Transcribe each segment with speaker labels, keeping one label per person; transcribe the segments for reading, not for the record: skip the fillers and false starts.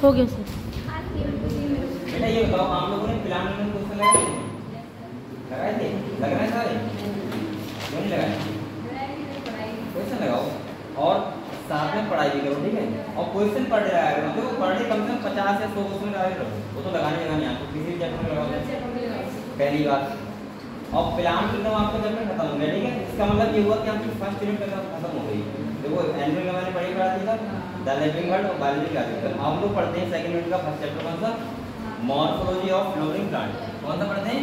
Speaker 1: हो गया सर।
Speaker 2: बेटा ये बताओ आप लोगों ने प्लांट में क्वेश्चन लगाए थे? लग रहा है सारे? क्यों नहीं लगाए? क्वेश्चन लगाओ और साथ में पढ़ाई भी करो, ठीक है? और क्वेश्चन पढ़ रहा है देखो, पर डे कम से कम 50 या 100 क्वेश्चन लगाए रहो, वो तो लगाने नहीं आपको किसी भी चैप्टर में लगाओ पहली बात। और प्लांट एकदम आपका चैप्टर खत्म हो गया, ठीक है? इसका मतलब ये हुआ कि आपकी फर्स्ट यूनिट खत्म हो गई। देखो एनुअल में मैंने पढ़ी करा दिया था द लिविंग वर्ल्ड और बायोलॉजी का आर्टिकल। हम लोग पढ़ते हैं सेकंड यूनिट का फर्स्ट चैप्टर कौन सा? Morphology of flowering plant. कौन सा पढ़ते हैं?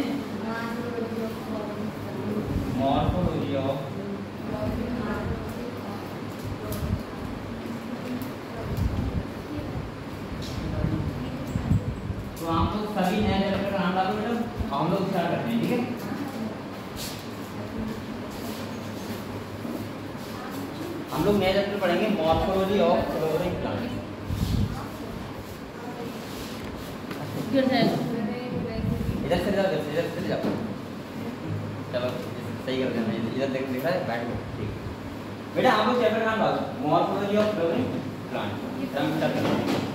Speaker 2: मॉर्फोलॉजी ऑफ तो आप लोग सभी नए चैप्टर का नाम डालो बेटा, हम लोग स्टार्ट करते हैं, ठीक है? हम लोग नए चैप्टर पढ़ेंगे मॉर्फोलॉजी ऑफ फ्लोरिंग प्लांट। इधर से जाओ, इधर से जाओ, चलो सही कर देना, इधर देख लिखा है बैठ गो, ठीक बेटा। हम लोग चैप्टर का नाम डालो मॉर्फोलॉजी ऑफ फ्लोरिंग प्लांट। हम स्टार्ट करते हैं।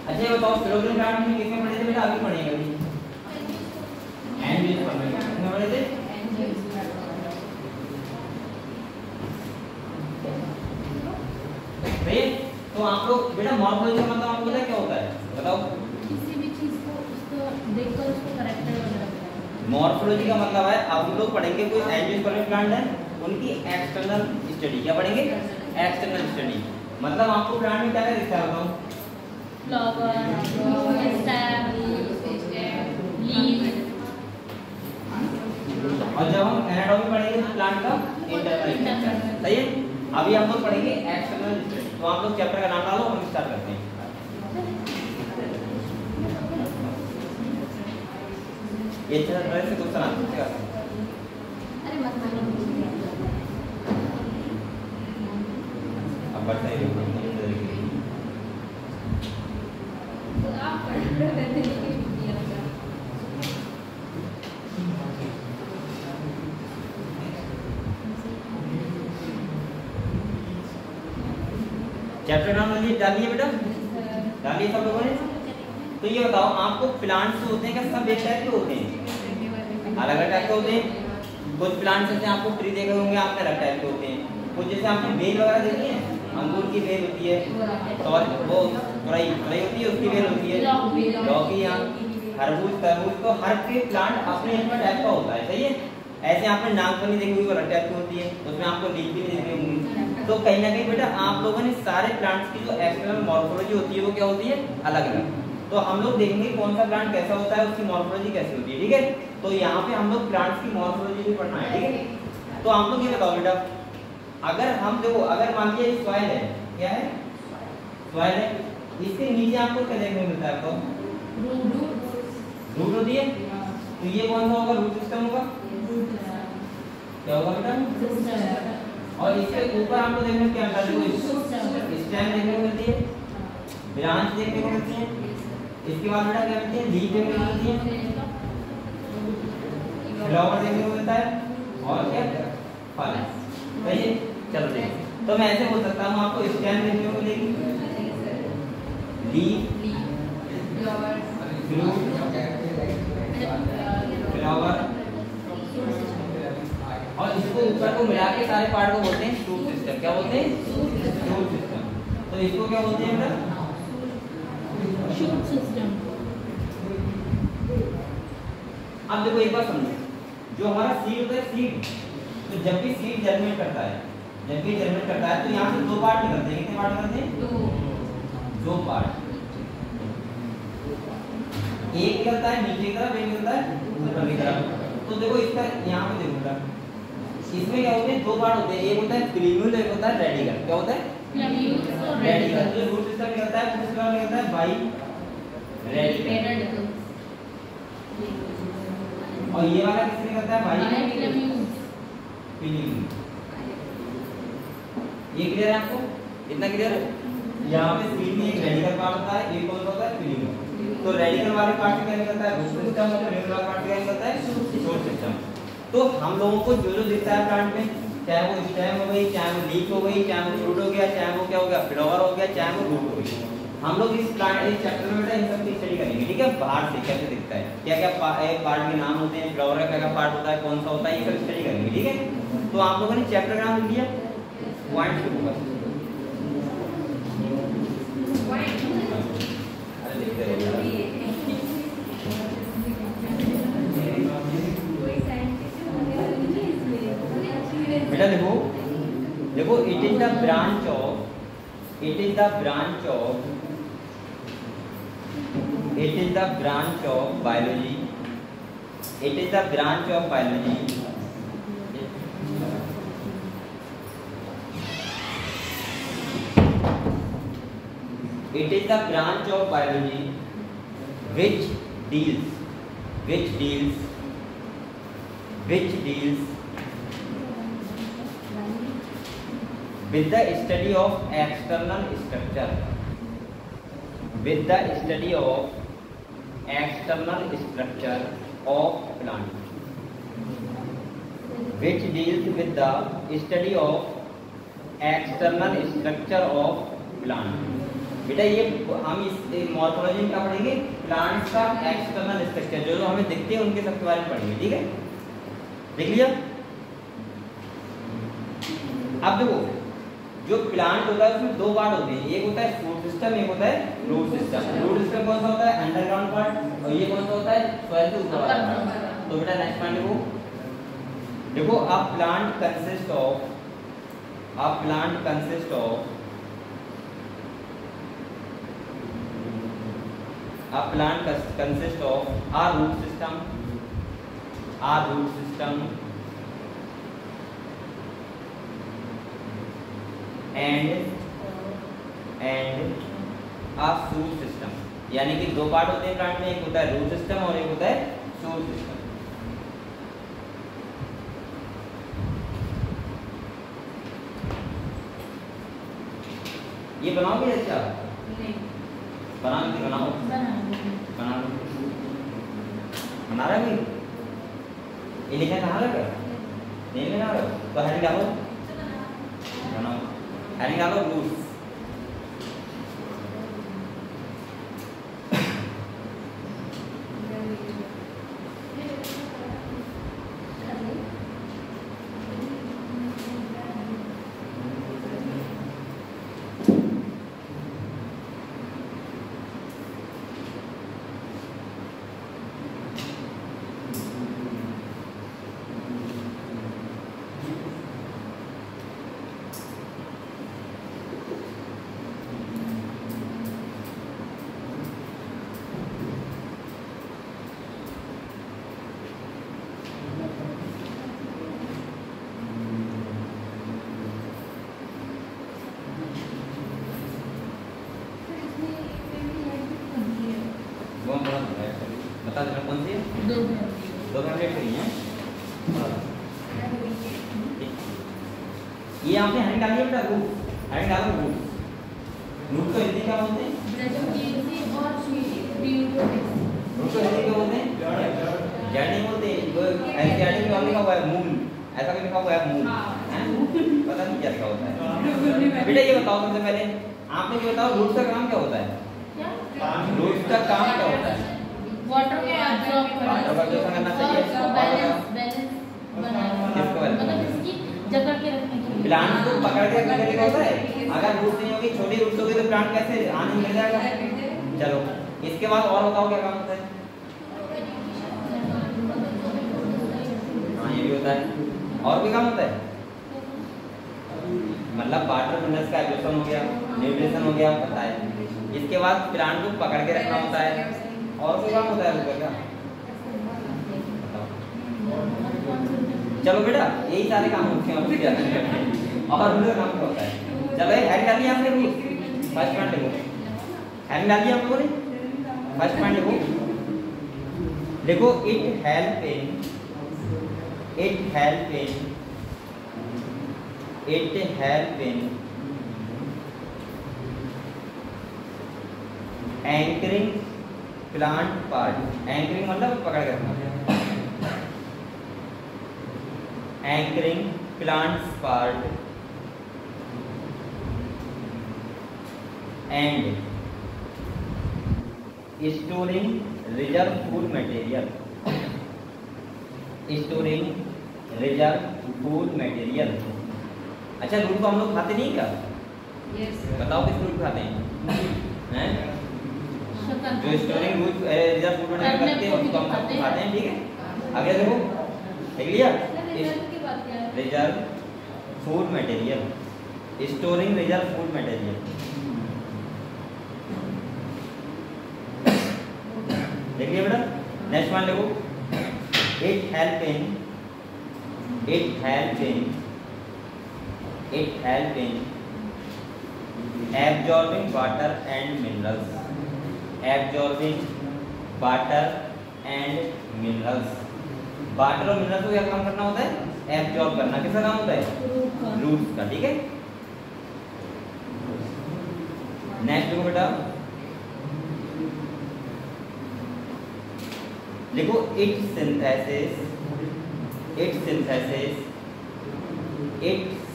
Speaker 2: अच्छा ये बताओ फ्लोरिंग प्लांट में किसमें पढ़े थे बेटा? आगे पढ़ेंगे अभी एंजियोस्पर्म में। किसमें पढ़े थे? तो आप लोग बेटा मॉर्फोलॉजी का मतलब आपको पता है क्या होता है? बताओ।
Speaker 1: किसी भी चीज को उसको देखकर उसको कैरेक्टर वगैरह।
Speaker 2: मॉर्फोलॉजी का मतलब है अब हम लोग पढ़ेंगे कोई एंजियोस्पर्म प्लांट है उनकी एक्सटर्नल स्टडी। क्या पढ़ेंगे? External study. मतलब आपको प्लांट में क्या क्या दिखता है बताओ?
Speaker 1: Flower, stem, leaf.
Speaker 2: और जब हम एनाटॉमी पढ़ेंगे तो प्लांट का इंटरनल स्ट्रक्चर। सही है? अभी हम लोग पढ़ेंगे एक्सटर्नल स्टडी। तो आप लोग चैप्टर का नाम डालो, हम स्टार्ट करते हैं। ये चैप्टर से क्वेश्चन आते हैं।
Speaker 1: अरे मत
Speaker 2: अब बढ़ते हैं। चैप्टर नाम डालिए बेटा, डालिए सब लोगों ने। तो ये बताओ आपको प्लांट्स होते हैं क्या सब एक टाइप के होते हैं? अलग अलग टाइप के होते हैं। कुछ प्लांट्स जैसे आपको ट्री देखे होंगे आपने अलग टाइप के होते हैं। कुछ जैसे आपने बेल वगैरह देखी है, अंगूर की बेल होती है, तो वो तुरई होती है, उसकी बेल होती है, लौकी या खरबूज तरबूज। तो हर के प्लांट अपने अपने टाइप का होता है। सही है? ऐसे आपने नागफनी देखी होगी, अलग टाइप की होती है, उसमें आपको लीफ भी नहीं देखी होंगी। तो कहीं ना कहीं बेटा आप लोगों ने सारे प्लांट्स की जो एक्सटर्नल मॉर्फोलॉजी होती है वो क्या होती है? अलग अलग। तो हम लोग देखेंगे कौन सा प्लांट कैसा होता है, उसकी मॉर्फोलॉजी कैसी होती है, ठीक है? तो यहाँ पे हम लोग प्लांट्स की मॉर्फोलॉजी भी पढ़ना है, ठीक है? तो आप लोग ये बताओ बेटा, अगर हम देखो अगर मान लीजिए सॉइल है, क्या है? सॉइल है, इसके नीचे आपको क्या देखने को मिलता है? आपको रूट होती है। तो ये कौन सा होगा? रूट सिस्टम होगा। क्या होगा बेटा? और इसके ऊपर आपको देखने को क्या मिलता है? स्टेम देखने को मिलती है, ब्रांच देखने को मिलती है। इसके बाद बेटा क्या मिलती है? लीफ देखने को मिलती है, फ्लावर देखने को मिलता है और क्या? फल। सही है? चलो देखिए, तो मैं ऐसे बोल सकता हूँ आपको स्टेम देखने को मिलेगी, लीफ, फ्लावर और इसको ऊपर को मिला के सारे पार्ट को बोलते हैं शूट सिस्टम। क्या बोलते हैं? Shoot system. तो इसको क्या बोलते हैं बेटा?
Speaker 1: Shoot system.
Speaker 2: अब देखो एक बात समझो, जो हमारा सीड होता है, सीड, तो जब भी सीड जर्मिनेट करता है, जब भी जर्मिनेट करता है तो यहाँ से दो पार्ट निकलते हैं। कितने पार्ट निकलते हैं? दो पार्ट। एक निकलता है नीचे की तरफ, एक निकलता है ऊपर की तरफ। तो देखो इसका यहाँ पे देखो बेटा, इसमें क्या होते हैं? दो पार्ट होते हैं, एक होता है प्रीम्यूल, एक होता है रेडिकल। क्या होता है? रेडिकल। जो रूट सिस्टम निकलता है उसके बाद निकलता है बाई रेडिकल। और ये वाला किससे निकलता है? बाई प्रीम्यूल। ये क्लियर है आपको? इतना क्लियर है? यहाँ पे सीड में एक रेडिकल पार्ट होता है, एक कौन सा होता है? प्रीम्यूल। तो रेडिकल वाले पार्ट से क्या निकलता है? रूट सिस्टम, और प्रीम्यूल वाले पार्ट से क्या निकलता है? Shoot system. तो हम लोगों को जो जो दिखता है प्लांट में, चाहे वो स्टेम हो गई, चाहे वो लीफ हो गई, चाहे वो फ्रूट हो गया, चाहे वो क्या हो गया फ्लावर हो गया, चाहे वो रूट हो गई, हम लोग इस चैप्टर में बेटा इन सब की स्टडी करेंगे। ठीक है, बाहर से कैसे दिखता है, क्या क्या पार्ट के नाम होते हैं, फ्लावर का क्या क्या पार्ट होता है, कौन सा होता है, ये सब स्टडी करेंगे। ठीक है, तो आप लोगों ने चैप्टर का नाम लिख दिया, पॉइंट के ऊपर अरे लिखते रहिए बेटा। देखो देखो, it is the branch of biology, it is the branch of biology which deals with the study of external structure of plant, which deals with the study of external structure of plant। बेटा ये हम इस morphology में क्या पढ़ेंगे, plants का external structure, जो जो हमें दिखते हैं उनके सबके बारे में पढ़ेंगे। ठीक है, देख लिया। अब देखो, जो प्लांट होता है उसमें दो पार्ट होते हैं, एक होता है शूट सिस्टम, एक होता है रूट सिस्टम। रूट सिस्टम कौन सा होता है, अंडरग्राउंड पार्ट, और ये कौन सा होता है, सॉइल से ऊपर वाला पार्ट। तो बेटा नेक्स्ट पॉइंट देखो, a plant consist of a root system and a shoot system। यानी कि दो पार्ट होते हैं प्लांट में, एक होता है रूट सिस्टम और एक होता है शूट सिस्टम। ये बनाओगे अच्छा? नहीं। बनाओ। बना रहा है ये लिखा कहाँ लगा? नहीं बना रहा तो हेडिंग डालो, बनाओ हेडिंग डालो रूट्स। बता देना कौन सी है? दो फैमिली करी है। ये आपने हेडिंग डाली है बेटा, रूट हेडिंग डालो रूट। रूट को हिंदी क्या बोलते हैं? रूट को हिंदी क्या बोलते हैं? जड़ नहीं बोलते, एनसीईआरटी में लिखा हुआ है मूल, ऐसा भी लिखा हुआ है मूल, पता नहीं क्या लिखा होता है। बेटा ये बताओ सबसे पहले, आपने ये बताओ रूट का काम क्या होता है? रूट का काम क्या होता है?
Speaker 1: वाटर को एब्जॉर्ब
Speaker 2: करना चाहिए,
Speaker 1: मतलब इसकी जकड़ के रखने के लिए।
Speaker 2: प्लांट को पकड़ के रखने के लिए होता है। अगर रूट नहीं होगी, छोटी रूट होगी तो प्लांट कैसे आने मिल जाएगा? चलो इसके बाद और बताओ क्या काम होता है? हाँ ये भी होता है। और भी काम होता है, मतलब वाटर मिनरल्स का एब्जॉर्प्शन हो गया, न्यूट्रिशन हो गया, पता है। इसके बाद प्लांट को पकड़ के रखना होता है, और कोई काम होता है उसका क्या? चलो बेटा यही सारे काम होते हैं, और उनका काम क्या होता है? चलो हेड डालिए आपने रूट, फर्स्ट पॉइंट देखो, हेड डालिए आप लोगों ने, फर्स्ट पॉइंट देखो, it help in anchoring plant part. Anchoring मतलब पकड़ के रखना, anchoring plants part and storing reserve food material, storing reserve food material. अच्छा रूट को हम लोग खाते नहीं क्या?
Speaker 1: यस
Speaker 2: बताओ किस रूट खाते हैं? हैं? जो storing root reserve food material करते हैं उसको हम खाते हैं, ठीक है। आगे देखो, देख लिया reserve food material, storing reserve food material. देखिए बेटा नेक्स्ट वन देखो, it help in absorbing water and minerals, absorbing water and minerals. Water और मिनरल्स को क्या काम करना होता है? एब्जॉर्ब करना। किसका काम होता है? रूट्स का, ठीक है। नेक्स्ट देखो बेटा, देखो it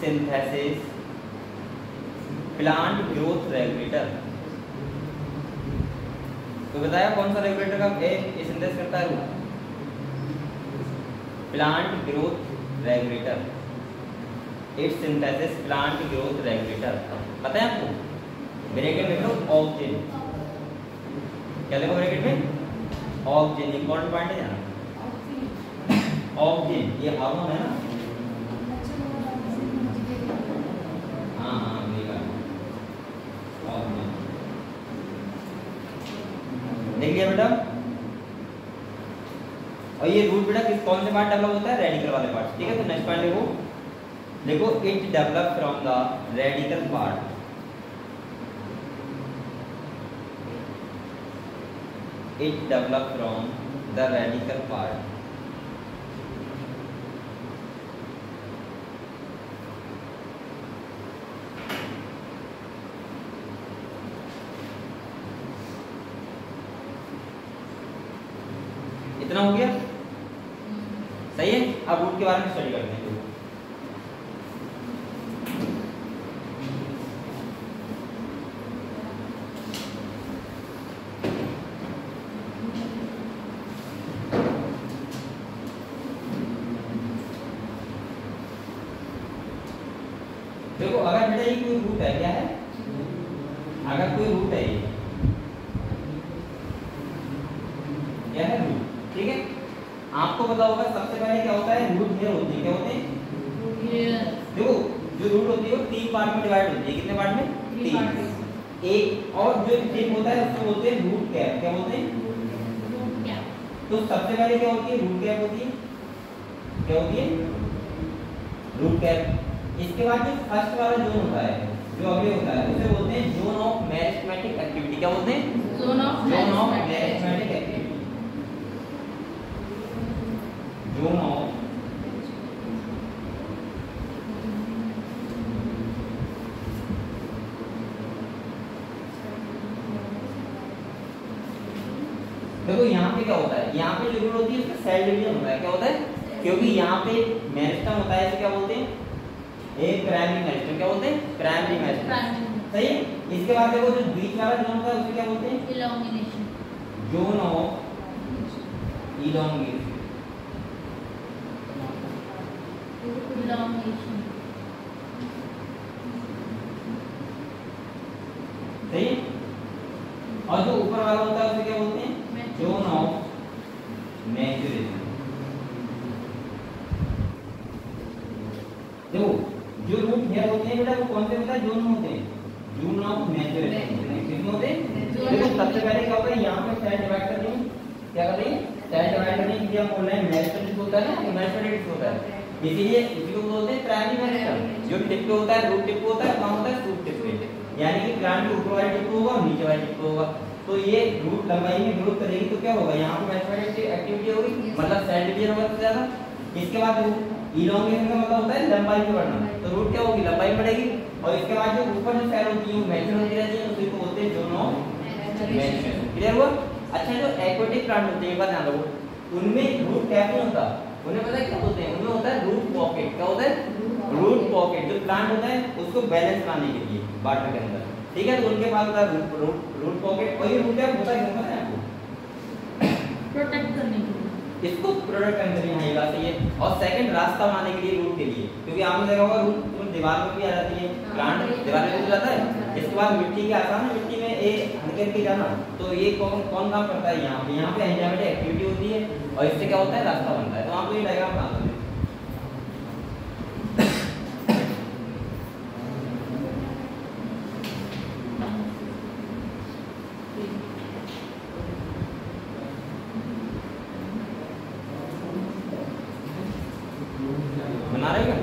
Speaker 2: synthesis plant growth regulator. तो बताया कौन सा रेगुलेटर का सिंथेसिस करता है? Plant growth regulator, it synthesis plant growth regulator. पता है आपको? ब्रैकेट में लिखो ऑक्सिन। क्या देखो ब्रैकेट में? ऑक्सिन, इंपॉर्टेंट पॉइंट है जाना। ऑक्सिन ये हार्मोन है ना? हाँ वही का ऑक्सिन। देख लिया बेटा। और ये रूट बेटा किस कौन से पार्ट डेवलप होता है? रेडिकल वाले पार्ट, ठीक है। तो नेक्स्ट पॉइंट देखो it develop from the radical part, it develop from the radical part, इतना हो गया, सही है। अब रूट के बारे में स्टडी करते हैं। देखो अगर बेटा ये कोई रूट है, क्या है? अगर कोई रूट है, क्या है? रूट, ठीक है। आपको पता होगा सबसे पहले क्या होता है? रूट हेयर होती है। क्या होते हैं? देखो जो रूट होती है वो 3 पार्ट में डिवाइड होती है। कितने पार्ट में? 3। एक और जो टिप होता है उसको बोलते हैं रूट कैप। क्या बोलते हैं? तो सबसे पहले क्या होती है? रूट कैप होती है। क्या होती है? Root cap. इसके बाद जो फर्स्ट वाला जोन होता है, जो अगले होता है, उसे बोलते हैं जोन ऑफ मेरिस्टेमेटिक एक्टिविटी। क्या बोलते हैं? Zone of meristematic activity. Zone of देखो यहाँ पे क्या होता है? यहाँ पे जो रूट होती है उसका सेल डिवीजन होता है। क्या होता है? क्योंकि यहाँ पे मेरिस्टेम होता है, इसे क्या बोलते हैं? एक प्राइमरी मेरिस्टेम। क्या बोलते हैं? प्राइमरी मेरिस्टेम, सही है। इसके बाद देखो जो बीच वाला जोन होता है उसे क्या बोलते हैं?
Speaker 1: इलॉन्गेशन,
Speaker 2: जोन ऑफ इलॉन्गेशन, सही है। और जो ऊपर वाला होता है उसे क्या बोलते हैं? Zone of maturation. देखो जो रूट हेयर होते हैं बेटा वो कौन से होता है? जोन में होते हैं। जोन ऑफ मैच्योरेशन किसमें होते हैं? देखो सबसे पहले क्या होता है? यहाँ पे सेल डिवाइड कर देंगे। क्या कर देंगे? सेल डिवाइड करने के लिए हम बोल रहे हैं मेरिस्टेम होता है ना, मेरिस्टेम होता है। इसीलिए इसी को बोलते हैं प्राइमरी मेरिस्टेम। जो टिप पे होता है, रूट टिप पे होता है, वहाँ होता है शूट टिप पे। यानी कि प्लांट के ऊपर वाले टिप पे होगा और नीचे वाले टिप पे होगा। तो ये रूट लंबाई में ग्रोथ करेगी तो क्या होगा? यहाँ पे मेरिस्टेमेटिक एक्टिविटी होगी, मतलब सेल डिवीजन होगा सबसे ज्यादा। इसके बाद इलॉन्गेशन का मतलब होता है लंबाई में बढ़ना। तो रूट क्या होगी? लंबाई बढ़ेगी। और इसके बाद जो ऊपर जो सेल होती है वो मैच्योर होती रहती है, उसी को बोलते हैं जोन ऑफ मैच्योरेशन। क्लियर हुआ? अच्छा जो एक्वेटिक प्लांट होते हैं, एक बात ध्यान रखो, उनमें रूट कैप नहीं होता। उन्हें पता है क्या होते हैं? उनमें होता है रूट पॉकेट। पॉकेट, जो प्लांट होता है उसको बैलेंस लाने के लिए वाटर के अंदर, ठीक है। तो उनके पास होता है रूट पॉकेट, और ये रूट कैप होता है क्या पता है आपको?
Speaker 1: प्रोटेक्ट करने के लिए,
Speaker 2: इसको प्रोटेक्ट करने के लिए, हाँ ये बात सही है। और सेकंड रास्ता बनाने के लिए रूट के लिए, क्योंकि आपने देखा होगा रूट दीवार में भी आ जाती है, प्लांट दीवार में भी जाता है। इसके बाद मिट्टी के आसान है, मिट्टी में एक हल्के हल्के जाना, तो ये कौन काम करता है? यहाँ पे एंजाइमेटिक एक्टिविटी होती है, और इससे क्या होता है? रास्ता बनता है। तो आप ये डायग्राम बना दो। बना रहे क्या?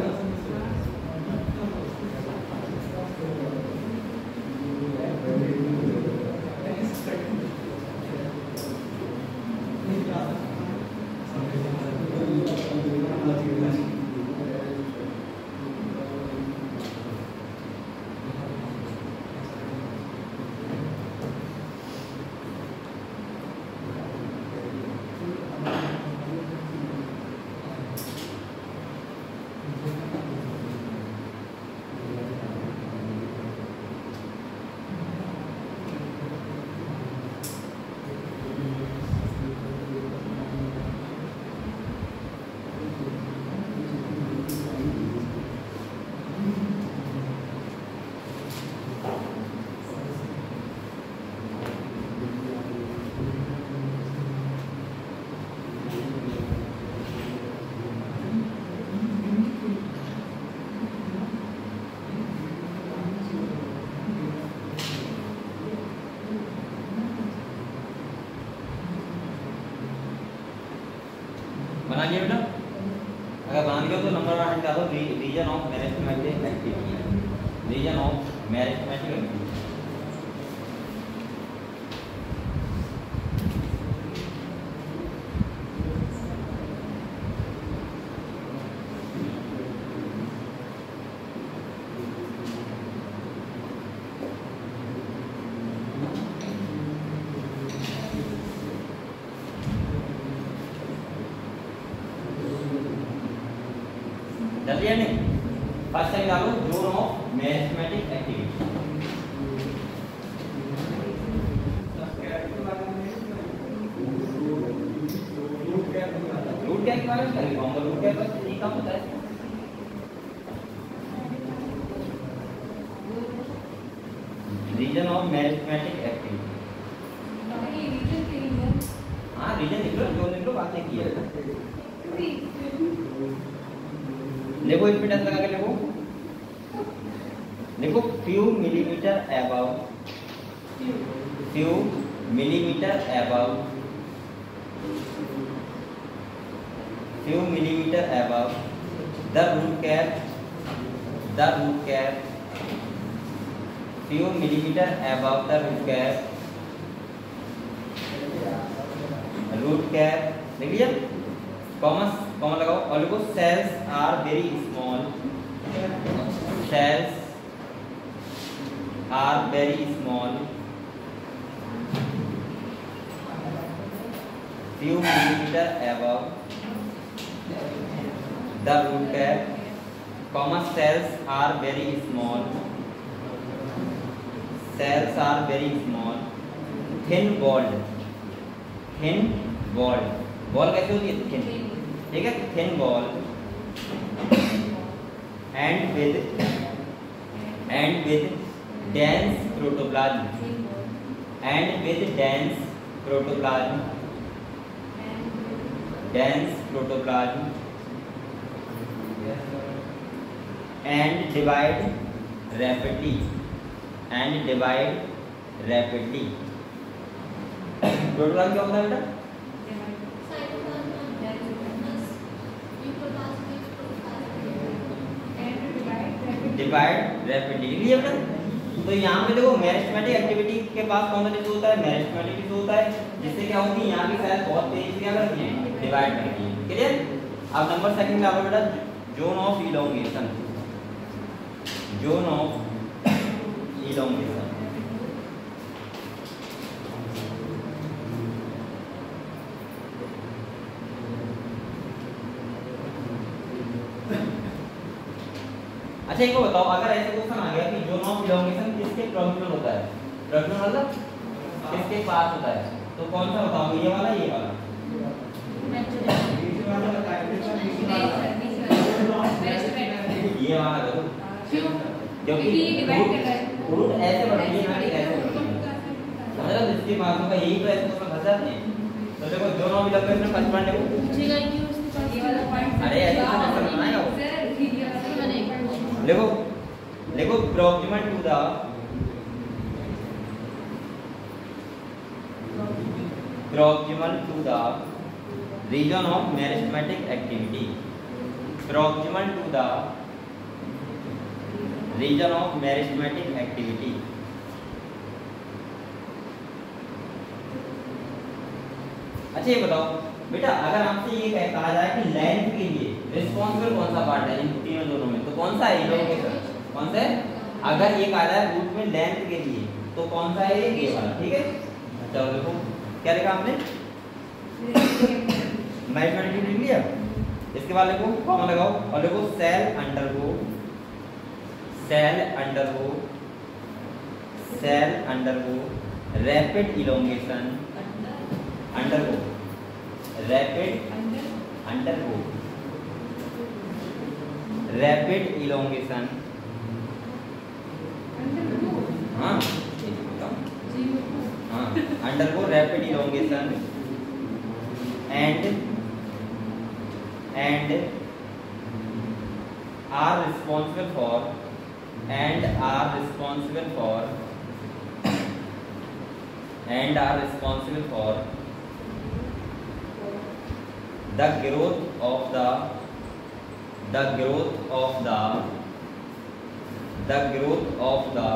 Speaker 2: बना लिया बेटा? अगर बना लिया तो नंबर 1 डालो, region of meristematic activity, region of meristematic activity. जल्दी है नहीं? फर्स्ट टाइम डालो, zone of meristematic activity. Root क्या के बारे में करेंगे हम? रूट क्या बस यही काम होता है। रीजन ऑफ मैरिस्टेमेटिक एक्टिविटी, हाँ रीजन लिख लो, जो लिख लो, बात नहीं की है। देखो इसमें टेंस लगा के देखो, देखो few millimetre above, few millimetre above, few millimetre above the root cap, the root cap, few millimetre above the root cap, root cap लिख लिया, कॉमा लगाओ और लिखो cells are very small, cells are very small, few millimeter above the root cap, comma cells are very small, cells are very small, thin walled, thin walled, wall कैसे होती है? thin, ठीक है, thin wall and with dense protoplasm, and with dense protoplasm, dense protoplasm, and divide rapidly, and divide rapidly. Protoplasm क्या होता है बेटा? Divide rapidly, लिख लिया बेटा। तो यहाँ पे देखो मेरिस्टेमेटिक एक्टिविटी के पास कौन सा टिश्यू होता है? मेरिस्टेमेटिक टिश्यू होता है, जिससे क्या होती है, यहाँ की सेल बहुत तेजी से क्या करती है? डिवाइड करती है। क्लियर? अब नंबर सेकंड डालो बेटा, zone of elongation, zone of elongation. अच्छा एक बताओ, अगर ऐसे क्वेश्चन आ गया कि जोन ऑफ इलोंगेशन किसके प्रॉक्सिमल होता है, प्रॉक्सिमल मतलब किसके पास होता है, तो कौन सा बताओगे, ये वाला ये वाला? ये वाला देखो, क्योंकि रूट ऐसे बढ़ती है ना कि ऐसे बढ़ती है, मतलब इसके मार्कों का यही तो ऐसे क्वेश्चन फंस जाते हैं। तो देखो zone of elongation first point देखो, अरे ऐसे क्वेश्चन बनाएगा वो, देखो देखो proximal to the region of meristematic activity, proximal to the region of meristematic activity। अच्छा ये बताओ बेटा, अगर आपसे ये कहा जाए कि लेंथ के लिए रिस्पॉन्सिबल कौन सा पार्ट है इन तीनों जोनों में, तो कौन सा है इलोंगेशन, कौन सा है? अगर ये कहा जाए रूट में लेंथ के लिए तो कौन सा है, ये वाला, ठीक है। चलो देखो क्या लिखा आपने, मैथमेटिक्स लिख लिया, इसके बाद देखो कॉमा लगाओ और देखो cell undergo rapid elongation, undergo rapid elongation, हाँ undergo rapid elongation and are responsible for the growth of the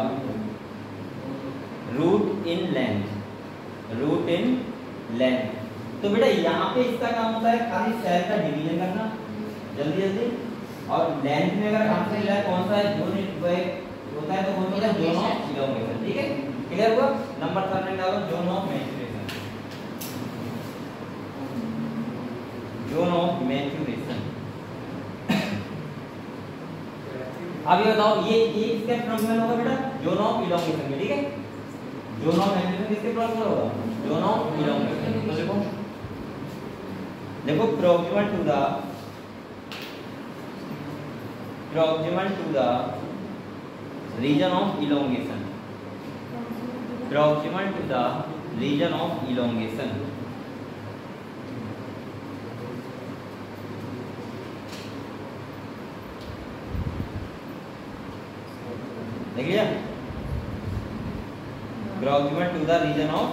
Speaker 2: root in length। तो बेटा यहाँ पे इसका काम होता है खाली सेल का डिवीजन करना जल्दी, और लेंथ में अगर आंसर मिला है कौन सा है, जोन होता है तो कौन सा होता है, जोन ऑफ इलोंगेशन, ठीक है। क्लियर हुआ? नंबर 3 में डालो जोन ऑफ मैच्योरेशन। अब ये बताओ ये किसके प्रॉक्सिमल होगा बेटा, जोन ऑफ इलोंगेशन में, ठीक है। जोन ऑफ मैच्योरेशन किसके प्रॉक्सिमल होगा, जोन ऑफ इलोंगेशन। तो देखो proximal to the region of elongation, देख लिया, proximal to the region of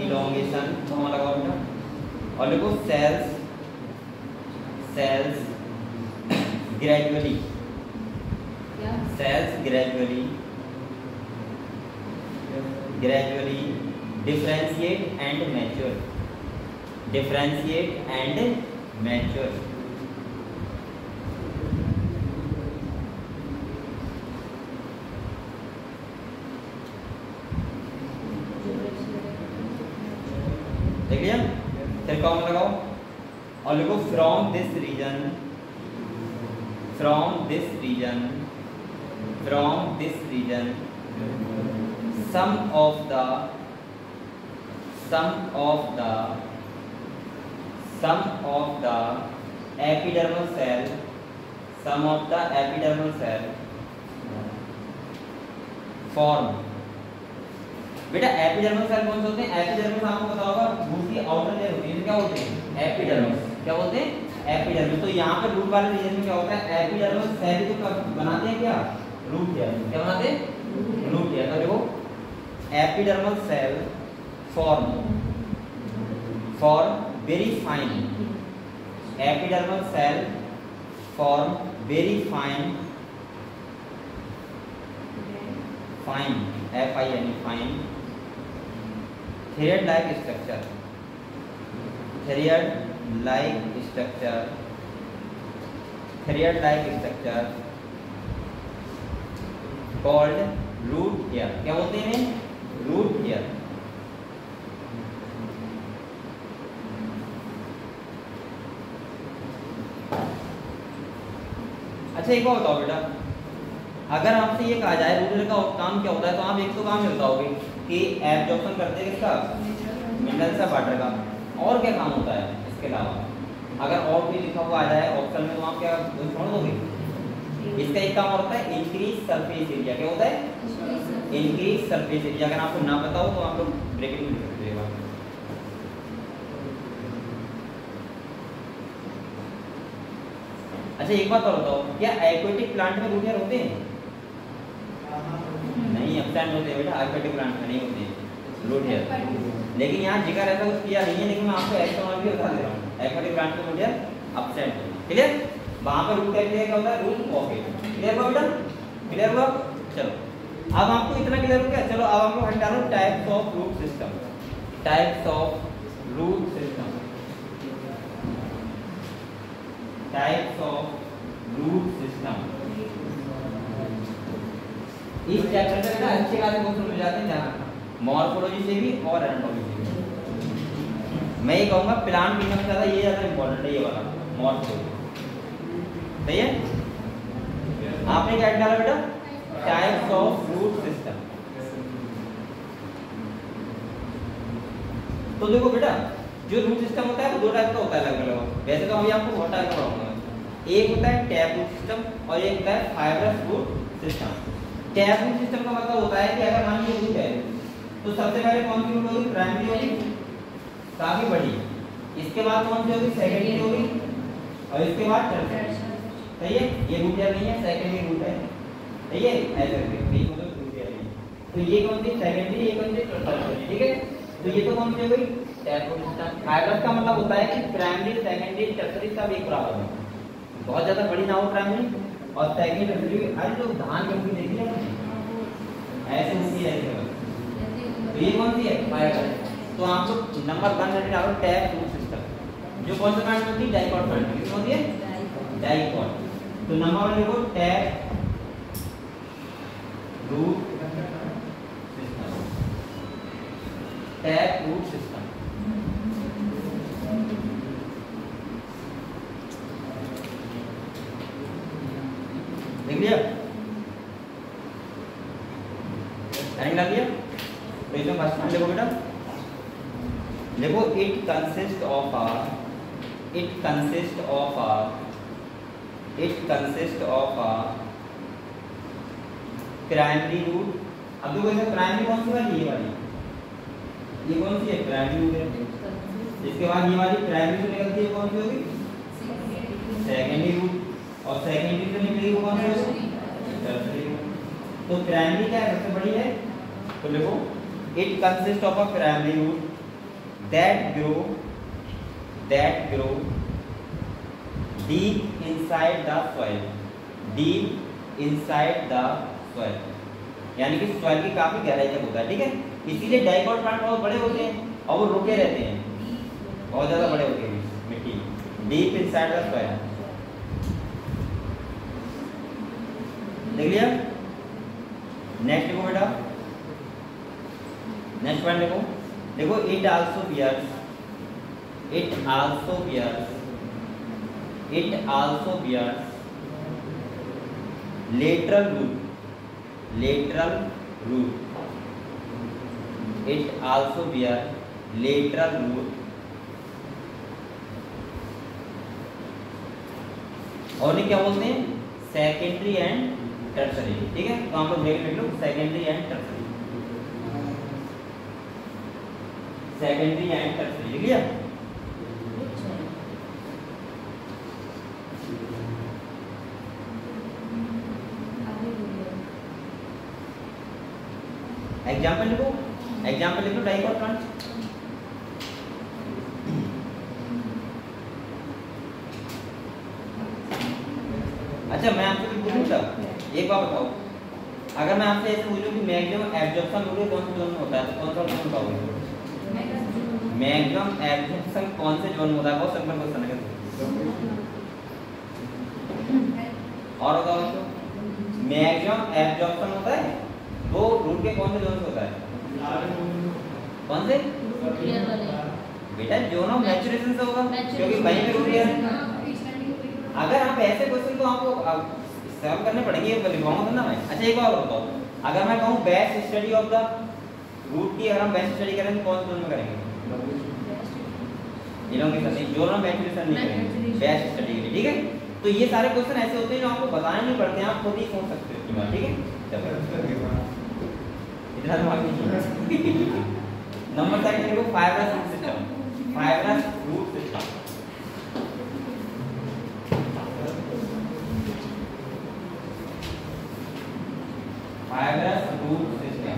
Speaker 2: elongation, comma लगाओ बेटा और देखो cells gradually differentiate and mature। देख लिया, फिर कॉमा लगाओ और लिखो from this region some of the epidermal cell form। बेटा एपिडर्मल सेल कौन से होते हैं, एपिडर्मल आपको पता होगा दूसरी आउटर लेयर होती है, क्या बोलते हैं, एपिडर्मल, क्या बोलते हैं, एपिडर्मल। तो यहाँ पे रूट वाले रीजन में क्या होता है, एपिडर्मल सेल तो बनाते हैं क्या, रूट हेयर, क्या बनाते हैं, रूट हेयर। तो देखो epidermal cell form very fine, epidermal cell form very fine FINE fine thread like structure called root hair, क्या बोलते हैं, रूट हेयर। अच्छा एक और बताओ बेटा, अगर आपसे ये कहा जाए रूट का काम क्या होता है, तो आप एक तो काम बताओगे कि एब्जॉर्प्शन करते हैं किसका, मिनरल्स का, वाटर का। और क्या काम होता है इसके अलावा, अगर और कोई लिखा हुआ आ जाए ऑप्शन में, तो आप क्या छोड़ दोगे? इसका एक काम होता है इंक्रीज सरफेस एरिया। क्या होता है? Increase surface area. अगर आपको ना पता हो तो आप लोग ब्रैकेट में लिख सकते हो। अच्छा एक बात और बताओ, क्या एक्वेटिक प्लांट में रूट हेयर होते हैं? नहीं, एब्सेंट होते हैं बेटा, एक्वेटिक प्लांट में नहीं होते हैं रूट हेयर। लेकिन यहाँ जिक्र ऐसा कुछ किया नहीं है, लेकिन मैं आपको एक्स्ट्रा भी बता दे रहा हूँ, एक्वेटिक प्लांट में रूट हेयर एब्सेंट है। क्लियर? वहां पर रूट हेयर क्या होता है? Root pocket. क्लियर हुआ बेटा? क्लियर हुआ? चलो अब आपको इतना क्लियर हो गया। चलो अब हम लोग हटा लो types of root system. Types of root system, types of root system. इस चैप्टर में ना अच्छे खासे क्वेश्चन मिल जाते हैं, जहाँ मॉर्फोलॉजी से भी और एनाटॉमी से भी। मैं ये कहूँगा प्लांट किंगडम में ज़्यादा ये ज़्यादा इम्पोर्टेंट है, ये वाला मॉर्फोलॉजी। सही है? आपने क्या डाला बेटा? Types of root system. तो देखो बेटा, जो रूट सिस्टम होता है वो दो टाइप का होता है अलग अलग। वैसे तो अभी आपको बहुत टाइप का पढ़ाऊंगा। एक होता है टैप रूट सिस्टम और एक होता है fibrous root system. Tap root system का मतलब होता है कि अगर मान लीजिए रूट है, तो सबसे पहले कौन सी रूट होगी? प्राइमरी होगी, काफी बड़ी। इसके बाद कौन सी होगी? सेकेंडरी होगी, और इसके बाद टर्शियरी। सही है? ये रूट हेयर नहीं है, सेकेंडरी रूट है। सही है? ऐसे करके ये मतलब रूट हेयर नहीं। तो ये कौन सी? सेकेंडरी, ये कौन सी? टर्शियरी। ठीक है? तो ये तो कौन सी हो गई? Tap root system. फाइब्रस का मतलब होता है कि प्राइमरी, सेकेंडरी, टर्शियरी सब एक बराबर है। बहुत ज्यादा बड़ी ना हो प्राइमरी और सेकेंडरी, टर्शियरी। आज लोग धान गेहूं देखी है ऐसे होती है। तो ये कौन सी है? फाइब्रस। तो आप लोग नंबर 1 में डालो टैप रूट सिस्टम। जो कौन सा प्लांट होती है? Dicot plant. किस होती है? डाइकॉट। तो नंबर 1 लिखो tap root system. Tap root system. देख लिया? टाइम लग गया? तो इसमें फर्स्ट देखो बेटा, देखो it consist of a primary root. अब देखो इसमें प्राइमरी कौन सी वाली? ये वाली। ये कौन सी है? प्राइमरी रूट है। इसके बाद ये वाली प्राइमरी से निकलती है, कौन सी होगी? Secondary root. और सेकेंडरी से निकलेगी कौन सी होगी? Tertiary root. तो प्राइमरी क्या है? सबसे बड़ी है। तो देखो it consist of a primary root that grow deep inside the soil, यानी कि सॉइल की काफी गहराई तक होता है। ठीक है? इसीलिए डाइकॉट प्लांट बहुत बड़े होते हैं और वो रुके रहते हैं, बहुत ज्यादा बड़े होते हैं मिट्टी, डीप इनसाइड द सॉइल। देख लिया? नेक्स्ट देखो बेटा, नेक्स्ट पॉइंट देखो, देखो it also bears lateral root, it also bears lateral root। और ये क्या बोलते हैं? Secondary and tertiary. ठीक है? तो हम लोग ब्रेक लिख लो, secondary and tertiary. Secondary and tertiary लिख लिया? एग्जाम्पल लिखो डाइकॉट प्लांट। अच्छा मैं आपसे पूछूं, एक बात बताओ, अगर मैं आपसे ऐसे पूछूं कि मैक्सिमम एब्जॉर्प्शन रूट कौन से जोन में होता है, तो कौन सा जोन बताओगे? मैक्सिमम एब्जॉर्प्शन कौन से जोन में होता है? बहुत सिंपल क्वेश्चन है। और बताओ, मैक्सिमम एब्जॉर्प्शन होता है वो रूट के कौन से जोन से होता है? कौन से? बेटा जोन ऑफ मैच्योरेशन से होगा, क्योंकि वहीं पे रूट है। अगर आप ऐसे क्वेश्चन तो आपको सॉल्व करने पड़ेंगे, लिखवाऊंगा ना मैं। अच्छा एक बार बताओ, अगर मैं कहूँ best study of the root की, अगर हम बेस्ट स्टडी करें तो कौन से में करेंगे? जो हम बेस्ट नहीं करेंगे, बेस्ट स्टडी के लिए, ठीक है। तो ये सारे क्वेश्चन ऐसे होते हैं जो आपको बताने नहीं पड़ते हैं, आप खुद ही सोच सकते हो इसके बाद, ठीक है। इतना दिमाग नहीं। नंबर सेकंड देखो, fibrous root system, fibrous root system. Fibrous root system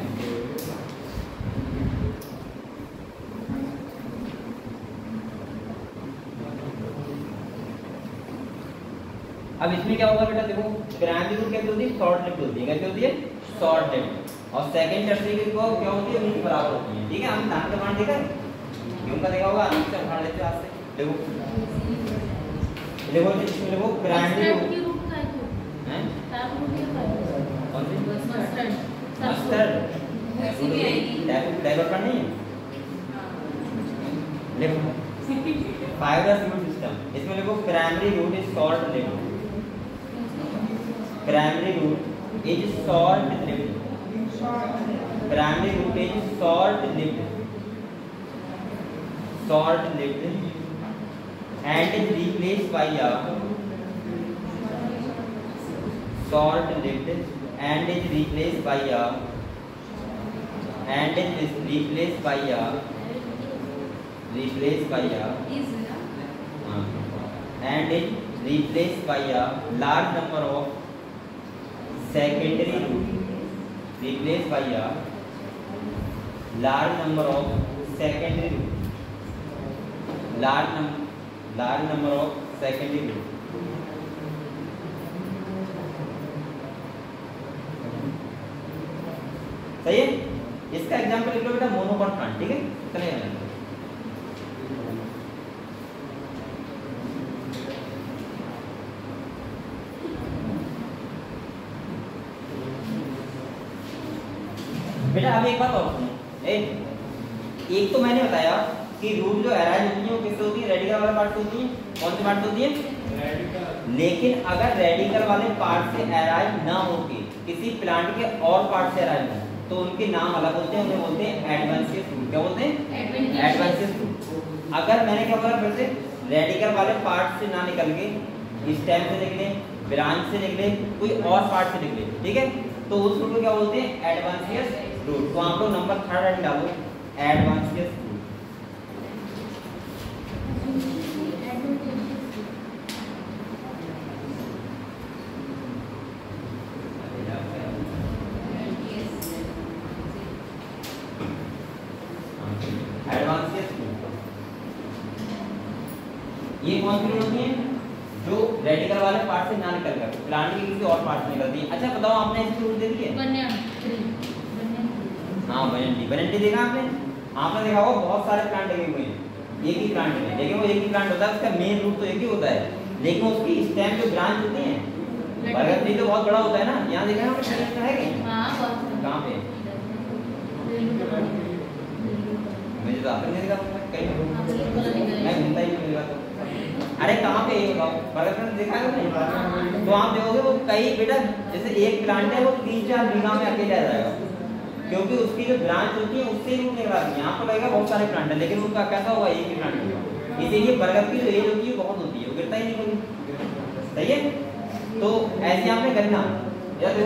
Speaker 2: अब इसमें क्या होगा बेटा, देखो प्राइमरी रूट कैसे होती है? शॉर्ट लिफ्ट होती है। कैसे होती है? Short lift. और सेकंड टर्सरी की क्या होती है? उनकी बराबर होती है, ठीक है। हमने दान का मान देखा है, क्यों का देखा होगा, आराम से उठा लेते हैं आज से। देखो देखो इसमें देखो प्राइमरी रूट
Speaker 1: का है तो
Speaker 2: हैं
Speaker 1: टाप रूट क्या है?
Speaker 2: कौन सी?
Speaker 1: मस्टर्ड
Speaker 2: मस्टर्ड
Speaker 1: ऐसी भी आएगी,
Speaker 2: डाइवर्ट पर नहीं है। देखो फाइबरस रूट सिस्टम, इसमें देखो primary root is short lived, primary root is short lived, primary root is short lived, short lived and is replaced by a short lived and is replaced by a and is replaced by a replaced by a and is replaced by a large number of secondary root, replaced by a large number of secondary root, large number of secondary root। सही है। इसका example लिख लो बेटा, monocot plant, ठीक है। चले जाना बेटा। अब एक बात और सुनो, एक तो मैंने बताया कि रूट जो अराइज होती है वो किससे होती है? रेडिकल वाले पार्ट से होती है। कौन से पार्ट से होती है? रेडिकल। लेकिन अगर रेडिकल वाले पार्ट से अराइज ना होके किसी प्लांट के और पार्ट से अराइज हो तो उनके नाम अलग होते हैं, उन्हें बोलते हैं एडवेंटिशियस रूट। क्या बोलते हैं? Adventitious root. अगर मैंने क्या बोला फिर से, रेडिकल वाले पार्ट से ना निकल के स्टेम से निकले, ब्रांच से निकले, कोई और पार्ट से निकले, ठीक है, तो उस रूट को क्या बोलते हैं? Adventitious root. तो आप लोग नंबर 3 डालो, एडवेंटिशियस रूट। ये कौन सी रूट होती है? जो रेडिकल वाले पार्ट से ना निकल कर प्लांट के किसी और पार्ट से निकलती है। अच्छा बताओ, आपने ऐसी रूट देखी है? हाँ बनंटी देखा आपने? आपने देखा होगा बहुत सारे प्लांट लगे हुए हैं एक ही प्लांट में, लेकिन वो एक ही प्लांट होता है, उसका मेन रूट तो एक ही होता है, लेकिन उसकी स्टेम जो ब्रांच होती है, बरगद ट्री तो बहुत बड़ा होता है ना। यहाँ देखा है कहीं? कहाँ पे? मुझे तो आपने देखा कहीं, मैं घूमता ही नहीं मिला। अरे कहाँ पे ये बताओ, बरगद देखा है नहीं? तो आप देखोगे वो कई बेटा, जैसे एक प्लांट है वो 3-4 बीघा में अकेले आ जाएगा, क्योंकि उसकी जो ब्रांच होती है उससे रूट निकल आती है। यहाँ पर लगेगा बहुत सारे प्लांट है, लेकिन उनका कैसा होगा? एक ही प्लांट होगा। इसीलिए बरगद की जो एज होती है बहुत होती है, वो गिरता ही नहीं कभी। सही है। तो ऐसे आपने गन्ना, या तो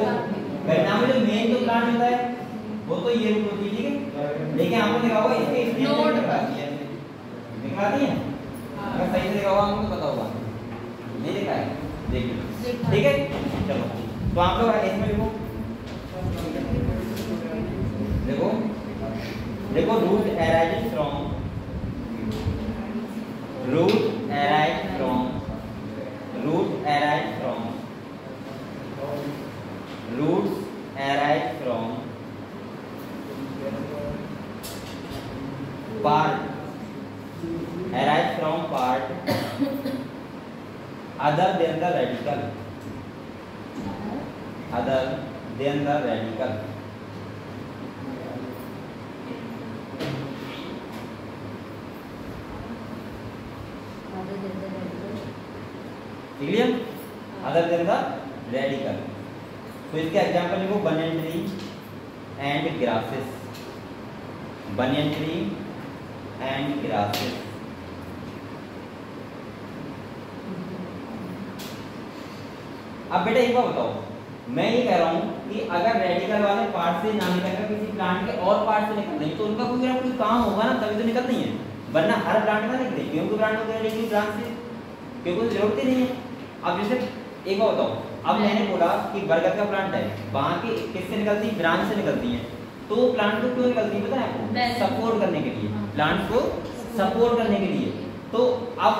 Speaker 2: गन्ना में जो मेन जो प्लांट होता है वो तो ये रूट होती है, ठीक है, लेकिन आपने देखा होगा इसके दिखाती है। अगर सही से देखा होगा आपको तो पता होगा, नहीं देखा है? देखिए, ठीक है। चलो तो आप लोग इसमें लिखो, देखो देखो root arise from, root arise from, root arise from, roots arise from part, arise from part other than the radical, other than the radical। Clear? other than the radical. तो इसके एग्जांपल लिखो banyan tree and grasses, banyan tree and grasses. अब बेटा एक बात बताओ, मैं ये कह रहा हूँ कि अगर रेडिकल वाले पार्ट से ना निकलकर किसी प्लांट के और पार्ट से निकल रही तो उनका कोई काम होगा ना, तभी तो निकल नहीं है, वरना हर प्लांट में निकले क्योंकि प्लांट को रेडिकल ब्रांच से क्योंकि जरूरत ही नहीं है। अब जैसे एक बात बताओ, अब मैंने बोला कि बरगद का प्लांट है, वहाँ की किससे निकलती है, ब्रांच से निकलती है, तो प्लांट को क्यों निकलती है पता है आपको, सपोर्ट करने के लिए, प्लांट को सपोर्ट करने के लिए। तो अब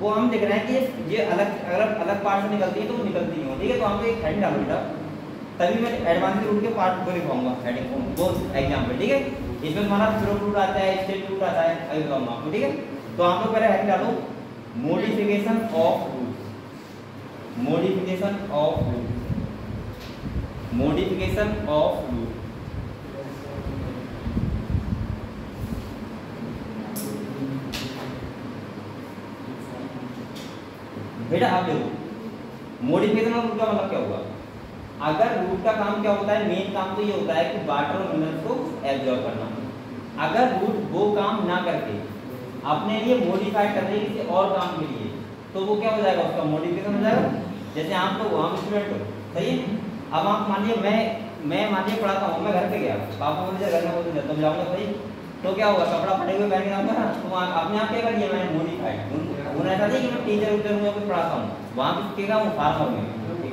Speaker 2: वो हम देख रहे हैं कि ये अलग अलग अलग पार्ट से निकलती है तो वो निकलती नहीं हो, ठीक है। तो हमको एक हेडिंग डालो बेटा, तभी मैं एडवांस रूट के पार्ट को लिखवाऊंगा हेडिंग वो एग्जाम्पल, ठीक है। इसमें तुम्हारा प्रो रूट आता है, स्टेट रूट आता है, अभी बताऊंगा आपको, ठीक है। तो आप लोग पहले हेडिंग डालो modification of root, modification of root, modification of root. बेटा आप देखो मॉडिफिकेशन ऑफ रूट का मतलब क्या हुआ, अगर रूट का काम क्या होता है, मेन काम तो ये होता है कि वाटर और मिनरल्स को एब्जॉर्ब करना। अगर रूट वो काम ना करके अपने लिए मॉडिफाई कर रही है किसी और काम के लिए, तो वो क्या हो जाएगा, उसका मॉडिफिकेशन हो जाएगा। जैसे आप तो वहाँ स्टूडेंट हो, सही है। अब आप मान लिया मैं मान लिया पढ़ाता हूँ, मैं घर पे गया, पापा बोले घर में बोलते जाता हूँ, जाऊँगा भाई, तो क्या होगा, कपड़ा फटे हुए पहन के आऊँगा ना, तो अपने आप क्या कर लिया मैंने, मॉडिफाइड। उन्हें ऐसा नहीं कि मैं टीचर उचर हूँ या कुछ पढ़ाता हूँ, वहाँ पे सीखेगा वो फार्मर में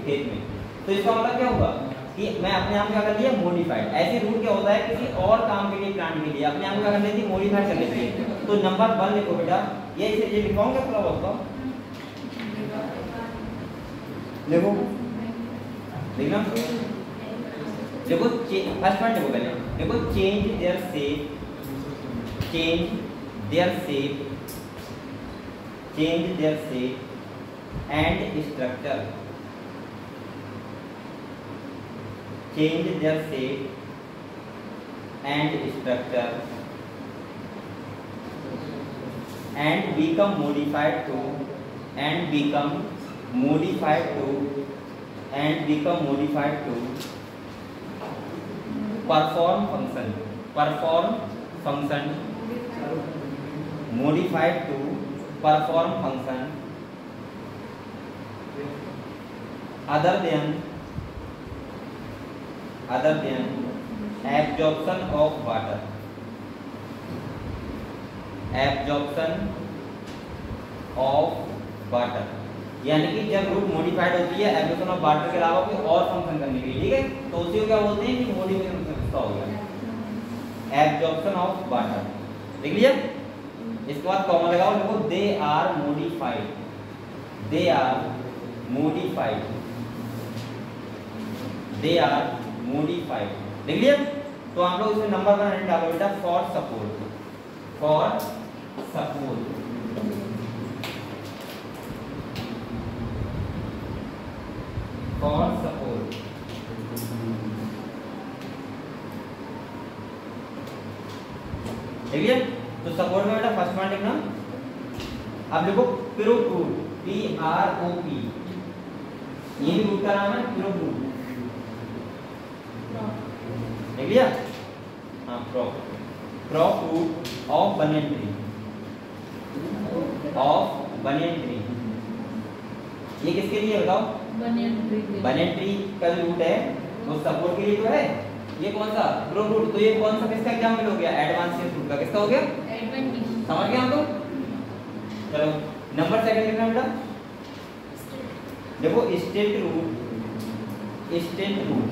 Speaker 2: खेत में, तो इसका मतलब क्या होगा कि मैं अपने आप क्या कर लिया, मॉडिफाइड। ऐसे रूट क्या होता है किसी और काम के लिए, प्लांट के लिए अपने आप क्या कर लेती है, मॉडिफाइड कर लेती है। तो नंबर 1 लिखो बेटा, ये लिखवाऊंगा थोड़ा बहुत देखो, देखना देखो फर्स्ट पॉइंट देखो पहले, देखो change their shape, change their shape, change their shape and structure, change their shape and structure and become modified to and become modified to and become modified to perform function, perform function, modified to perform function other than absorption of water, absorption of water, यानी कि जब root modified होती है absorption of water के अलावा कोई और function करने के लिए, ठीक है, तो उसी को क्या बोलते हैं कि मॉडिफिकेशन फंक्शन हो गया, एब्जॉर्प्शन ऑफ वाटर। देख लिया, इसके बाद कॉमा लगाओ, देखो they are modified, they are modified, they are modified. देख लिया, तो आप लोग इसमें नंबर 1 डालो बेटा, for support, for support, for support. ठीक है, तो सपोर्ट में बेटा फर्स्ट पॉइंट लिखना, अब देखो प्रोरूट, PROP, ये भी रूट का नाम है, प्रोरूट, देख लिया, हाँ prop root of banyan tree, of banyan tree, ये किसके लिए बताओ, बनियन ट्री का जो रूट है वो सपोर्ट के लिए तो है, ये कौन सा क्रॉप रूट, तो ये कौन सा किसका एग्जाम्पल हो गया, एडवांस रूट का, किसका हो गया, समझ गया हम तो। चलो नंबर 2 लिखना बेटा, देखो stilt root, stilt root,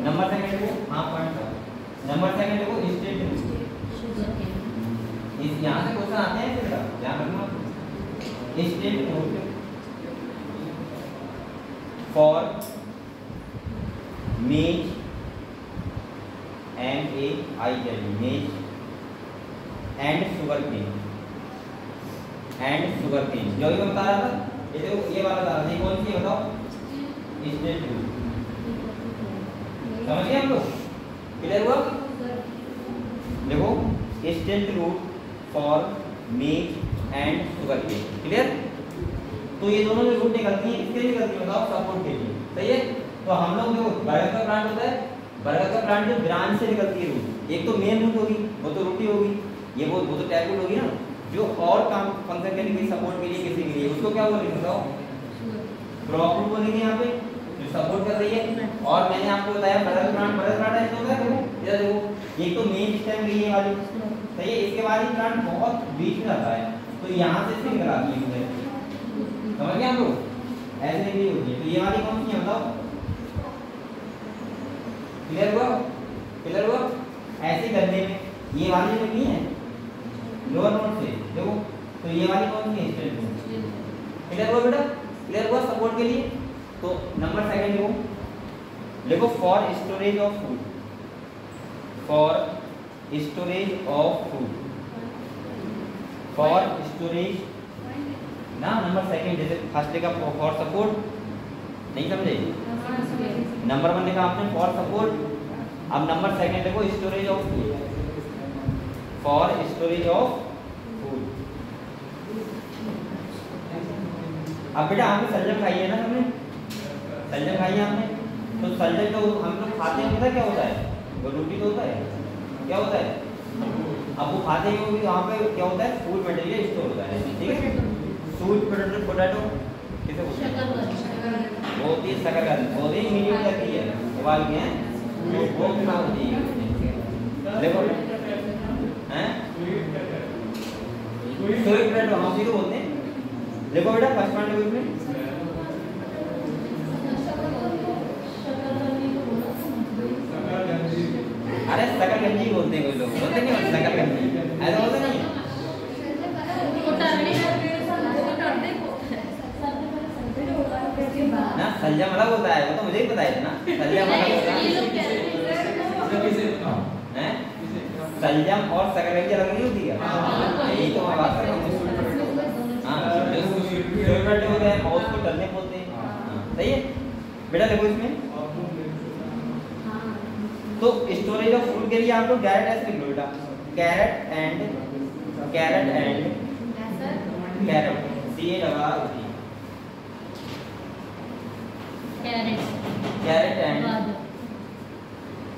Speaker 2: number 2 देखो, हाँ पॉइंट नंबर 2 देखो स्टेट रूट, इस यहाँ से क्वेश्चन आते हैं बेटा, ध्यान रखना, stilt root for maize, MAIZ, maize and sugarcane, and sugarcane, जो मैं बता रहा था, ये वाला बता रहा था, कौन सी बताओ, स्टेट रूट, समझ गए हम लोग, क्लियर हुआ। देखो स्टेट रूट फॉर मेज एंड शुगर केन, क्लियर। तो ये दोनों जो रूट निकलती है किसके लिए निकलती है बताओ, सपोर्ट के लिए, सही है। तो हम लोग देखो बरगद का प्लांट होता है, बरगद का प्लांट जो ब्रांच से निकलती है रूट, एक तो मेन रूट होगी वो तो रूट ही होगी, ये वो तो टैप रूट होगी ना, जो और काम फंक्शन के लिए सपोर्ट के लिए किसी के लिए उसको क्या बोलेंगे बताओ, क्रॉप रूट बोलेंगे यहाँ पे जो सपोर्ट कर रही है। और मैंने आपको बताया बरगद प्लांट ऐसे होता है, इधर देखो एक तो मेन स्टेम गई है वाली, सही है, इसके बाद ये प्लांट बहुत बीच में आता है तो यहाँ से इसकी निकल आती है, समझ गए आप लोग, ऐसे निकली होती है। तो ये वाली कौन सी है बताओ, क्लियर हुआ, क्लियर हुआ। ऐसे करने में ये वाली जो नहीं है लोअर नोड से देखो, तो ये वाली कौन सी है स्टेम, क्लियर हुआ बेटा, क्लियर हुआ सपोर्ट के लिए। तो नंबर सेकंड देखो for storage of food, for storage of food, for storage ना, नंबर सेकंड जैसे फर्स्ट लिखा फॉर सपोर्ट, नहीं समझे, नंबर 1 लिखा आपने फॉर सपोर्ट, अब नंबर सेकंड देखो storage of food, for storage of food. अब बेटा आपने सलजम खाई है ना, तुमने सलजम खाई है आपने, तो सलजम तो हम लोग खाते हैं, पता क्या होता है, वो रोटी तो होता है, क्या होता है, अब वो खाते हैं वहाँ पे क्या होता है, फूड मटेरियल स्टोर होता है, ठीक है। स्वीट पोटैटो किसे बोलते हैं, बहुत ही शकरकंद, बहुत ही मीठी लगती है, उबाल के हैं वो क्या होती है, देखो हैं स्वीट पोटैटो हम भी तो बोलते हैं। देखो बेटा फर्स्ट पॉइंट देखो इसमें, अरे शकरकंदी बोलते हैं कोई लोग, बोलते नहीं शकरकंदी, ऐसा बोलते नहीं ना, सलजम अलग होता है, वो तो मुझे ही पता है ना, सलजम अलग होता है, सलजम और शकरकंदी अलग नहीं होती है, यही तो मैं बात कर रहा हूँ। हाँ जो होता है माउस को टर्निप बोलते हैं, सही है बेटा। देखो इसमें तो स्टोरेज ऑफ फूड के लिए आप लोग डायरेक्ट ऐसे लिख लो बेटा, carrot and carrot carrot and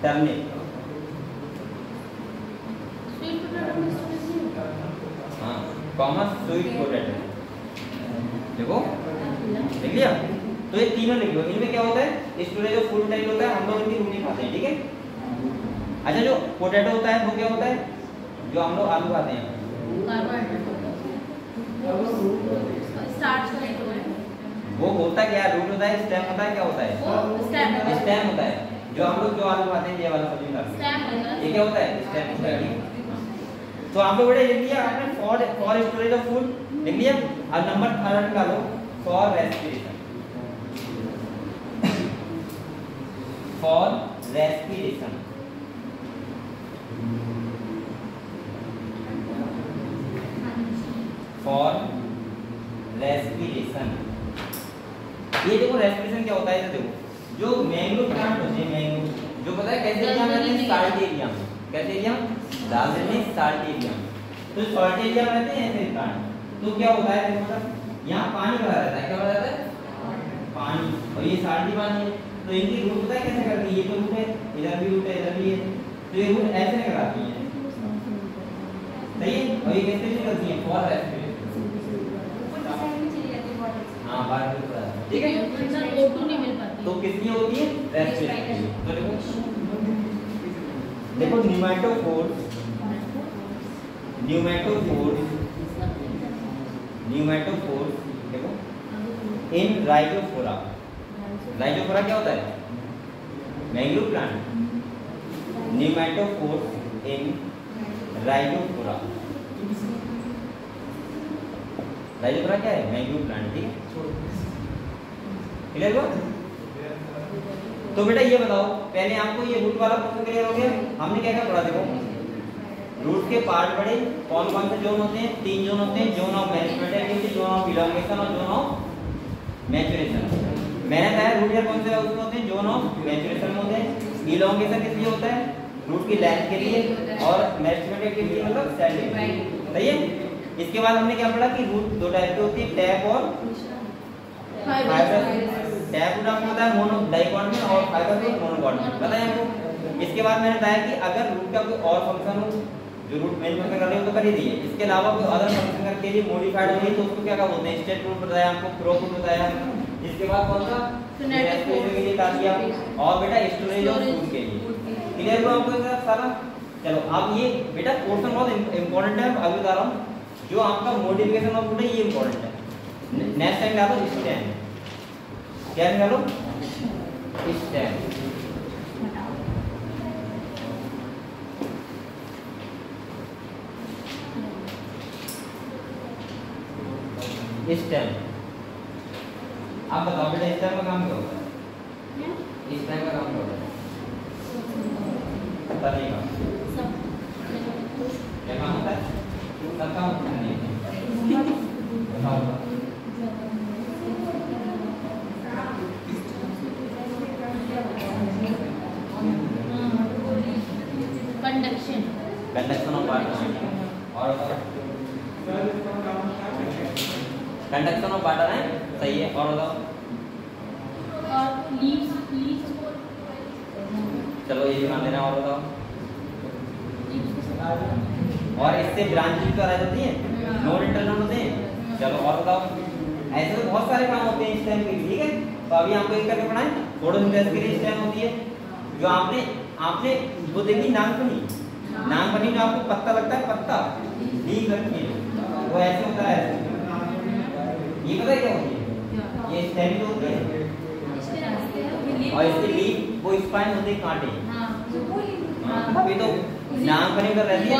Speaker 2: turnip, हाँ कॉमन स्वीट पोटैटो, देखो लिख लिया। तो ये तीनों लिख लो, इनमें क्या होता है, स्टोरेज ऑफ फूड टाइप होता है, हम लोग इनकी रोटी खाते हैं, ठीक है। अच्छा जो पोटैटो होता है वो क्या होता है, जो हम लोग आलू खाते हैं, वो होता क्या है, रूट होता है, स्टेम होता है, क्या होता है, स्टेम होता है, जो हम लोग जो आलू खाते हैं ये वाला सब्जी खाते हैं, ये क्या होता है, स्टेम होता है। तो आप लोग बेटा लिख लिया आपने फॉर स्टोरेज ऑफ फूड लिख लिया। अब नंबर 3 निकालो, for respiration, for respiration, for respiration. ये देखो रेस्पिरेशन क्या होता है, ये देखो जो मैंग्रोव प्लांट होते हैं, मैंग्रोव जो पता है कैसे एरिया में रहते हैं, साल्ट एरिया में, कैसे एरिया डाल देते हैं साल्ट एरिया में, तो साल्ट एरिया में रहते हैं ऐसे प्लांट। तो क्या होता है देखो मतलब यहाँ पानी भरा रहता है, क्या भरा रहता है पानी, और ये साल्टी पानी है, तो इनकी रूट पता है कैसे करती है, ये तो रूट है, इधर भी रूट है, इधर भी है, तो ये रूट ऐसे निकलती है, सही है। और ये कैसे निकलती है, फॉर रेस्पिरेशन, हाँ बाहर ठीक है,
Speaker 1: O2 नहीं मिल पाती,
Speaker 2: तो किसकी होती है, रेस्पिरेशन। तो देखो देखो न्यूमेटोफोर्स, देखो इन राइजोफोरा, राइजोफोरा क्या होता है, मैंग्रोव प्लांट, न्यूमेटोफोर्स इन राइजोफोरा, राइजोफोरा क्या है, मैंग्रोव प्लांट, ठीक है, क्लियर हुआ। तो बेटा ये बताओ, पहले आपको ये रूट वाला पोर्शन क्लियर हो गया, हमने क्या क्या पढ़ा, देखो रूट के पार्ट बड़े कौन कौन से जोन होते हैं, 3 जोन होते हैं, zone of management activity, zone of elongation और जोन ऑफ मैच्योरेशन। मैंने बताया रूट या कौन से उसमें होते हैं, जोन ऑफ मैच्योरेशन में होते हैं, इलॉन्गेशन किस लिए होता है, रूट की लेंथ के लिए, और मैनेजमेंट एक्टिविटी मतलब सेल के लिए, सही है। इसके बाद हमने क्या पढ़ा कि रूट 2 टाइप के होती है, टैप और फाइब्रस, सैफुड आपको पता है मोनो डाइकॉट में और फाइबर में मोनोकॉट में पता है आपको। इसके बाद मैंने बताया कि अगर रूट का कोई और फंक्शन हो जो रूट मेन फंक्शन कर रहे हो तो कर ही दिए, इसके अलावा कोई अदर फंक्शन के लिए मॉडिफाइड हो गई तो उसको क्या बोलते हैं, स्टेट रूट बताया आपको, प्रो रूट बताया। इसके बाद कौन सा
Speaker 1: Phonetic
Speaker 2: के लिए बता दिया और बेटा स्टोरेज ऑफ फूड के लिए। क्लियर हुआ आपको इसका सारा। चलो अब ये बेटा पोर्शन बहुत इंपॉर्टेंट है, अभी बता रहा हूं जो आपका मॉडिफिकेशन ऑफ फूड है ये इंपॉर्टेंट है। नेक्स्ट टाइम डालो स्टैंड, क्या निकालो स्टैंड। स्टेम आप बताओ बेटा स्टेम का काम क्या होता है, स्टेम का काम क्या होता है, पता नहीं का क्या काम होता है, सब काम होता है बताओ।
Speaker 1: कंडक्शन,
Speaker 2: कंडक्शन ऑफ वाटर और कंडक्शन ऑफ वाटर है सही है। और बताओ
Speaker 1: और लीव्स
Speaker 2: चलो ये ध्यान देना। और बताओ और इससे ब्रांचेस तो आ जाती है, नोड इंटरनल होते हैं। चलो और बताओ ऐसे तो बहुत सारे काम होते हैं इस टाइम के लिए, ठीक है। तो अभी आपको एक करके पढ़ाएं, फोटोसिंथेसिस के लिए इस टाइम होती है जो आपने वो देखी नागफनी, नागफनी जो आपको पत्ता लगता है, पत्ता लीफ लगती है वो ऐसे होता है, ये पता है क्या होती है, ये स्टेम जो होती है और इसकी लीफ वो स्पाइन होते हैं कांटे। हां ये तो नागफनी का रहती है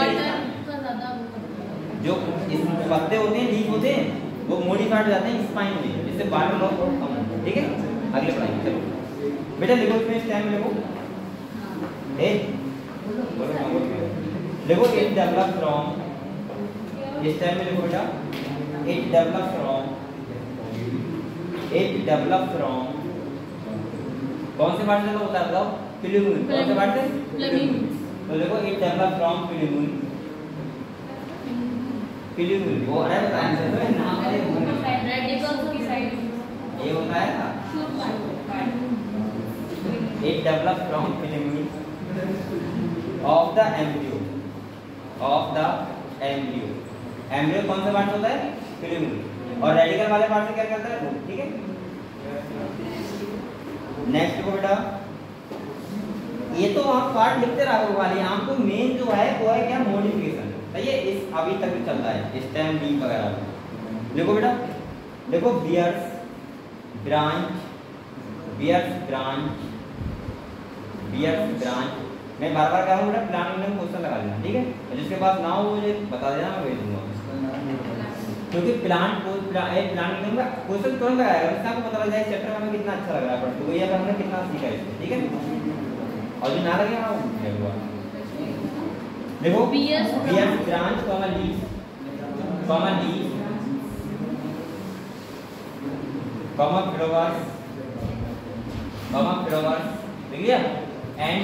Speaker 2: जो इस पत्ते होते हैं, लीफ होते हैं, वो मॉडिफाइड हो जाते हैं स्पाइन में, जिससे वाटर लॉस बहुत कम होता है, ठीक है। अगले पढ़ाएंगे। चलो बेटा लिखो इसमें स्टेम लिखो, ए लिखो इट डेवलप फ्रॉम, स्टेम में लिखो बेटा इट डेवलप फ्रॉम कौन से पार्ट से होता है बताओ, फिल्यूमिन, कौन से पार्ट से, फिल्यूमिन। तो देखो इट डेवलप फ्रॉम फिल्यूमिन, फिल्यूमिन वो है बताया है नाम है
Speaker 1: रेडिकल्स ऑफ साइड
Speaker 2: ये होता है ना, it develop from plumule of the embryo, embryo कौन सा पार्ट होता है, फिल्यूमिन। और रेडिकल वाले पार्ट से क्या करता है, ठीक है। नेक्स्ट को बेटा ये तो आप पार्ट लिखते रहो वाली, आपको मेन जो है वो है क्या, मॉडिफिकेशन, सही है। इस अभी तक भी चल रहा है स्टेम लीफ वगैरह। देखो बेटा देखो बियर्स ब्रांच, मैं बार बार कह रहा हूँ बेटा प्लान में क्वेश्चन लगा लेना, ठीक है। और जिसके पास ना हो मुझे बता देना, मैं भेज दूंगा, क्योंकि प्लान का क्वेश्चन तुरंत लगाएगा, इससे आपको पता लग जाए चैप्टर में हमें कितना अच्छा लग रहा है पढ़ते हुए या हमने कितना सीखा है इससे, ठीक है। और जो ना लगे ना वो देखो bears branch comma leaf flowers देख लिया, एंड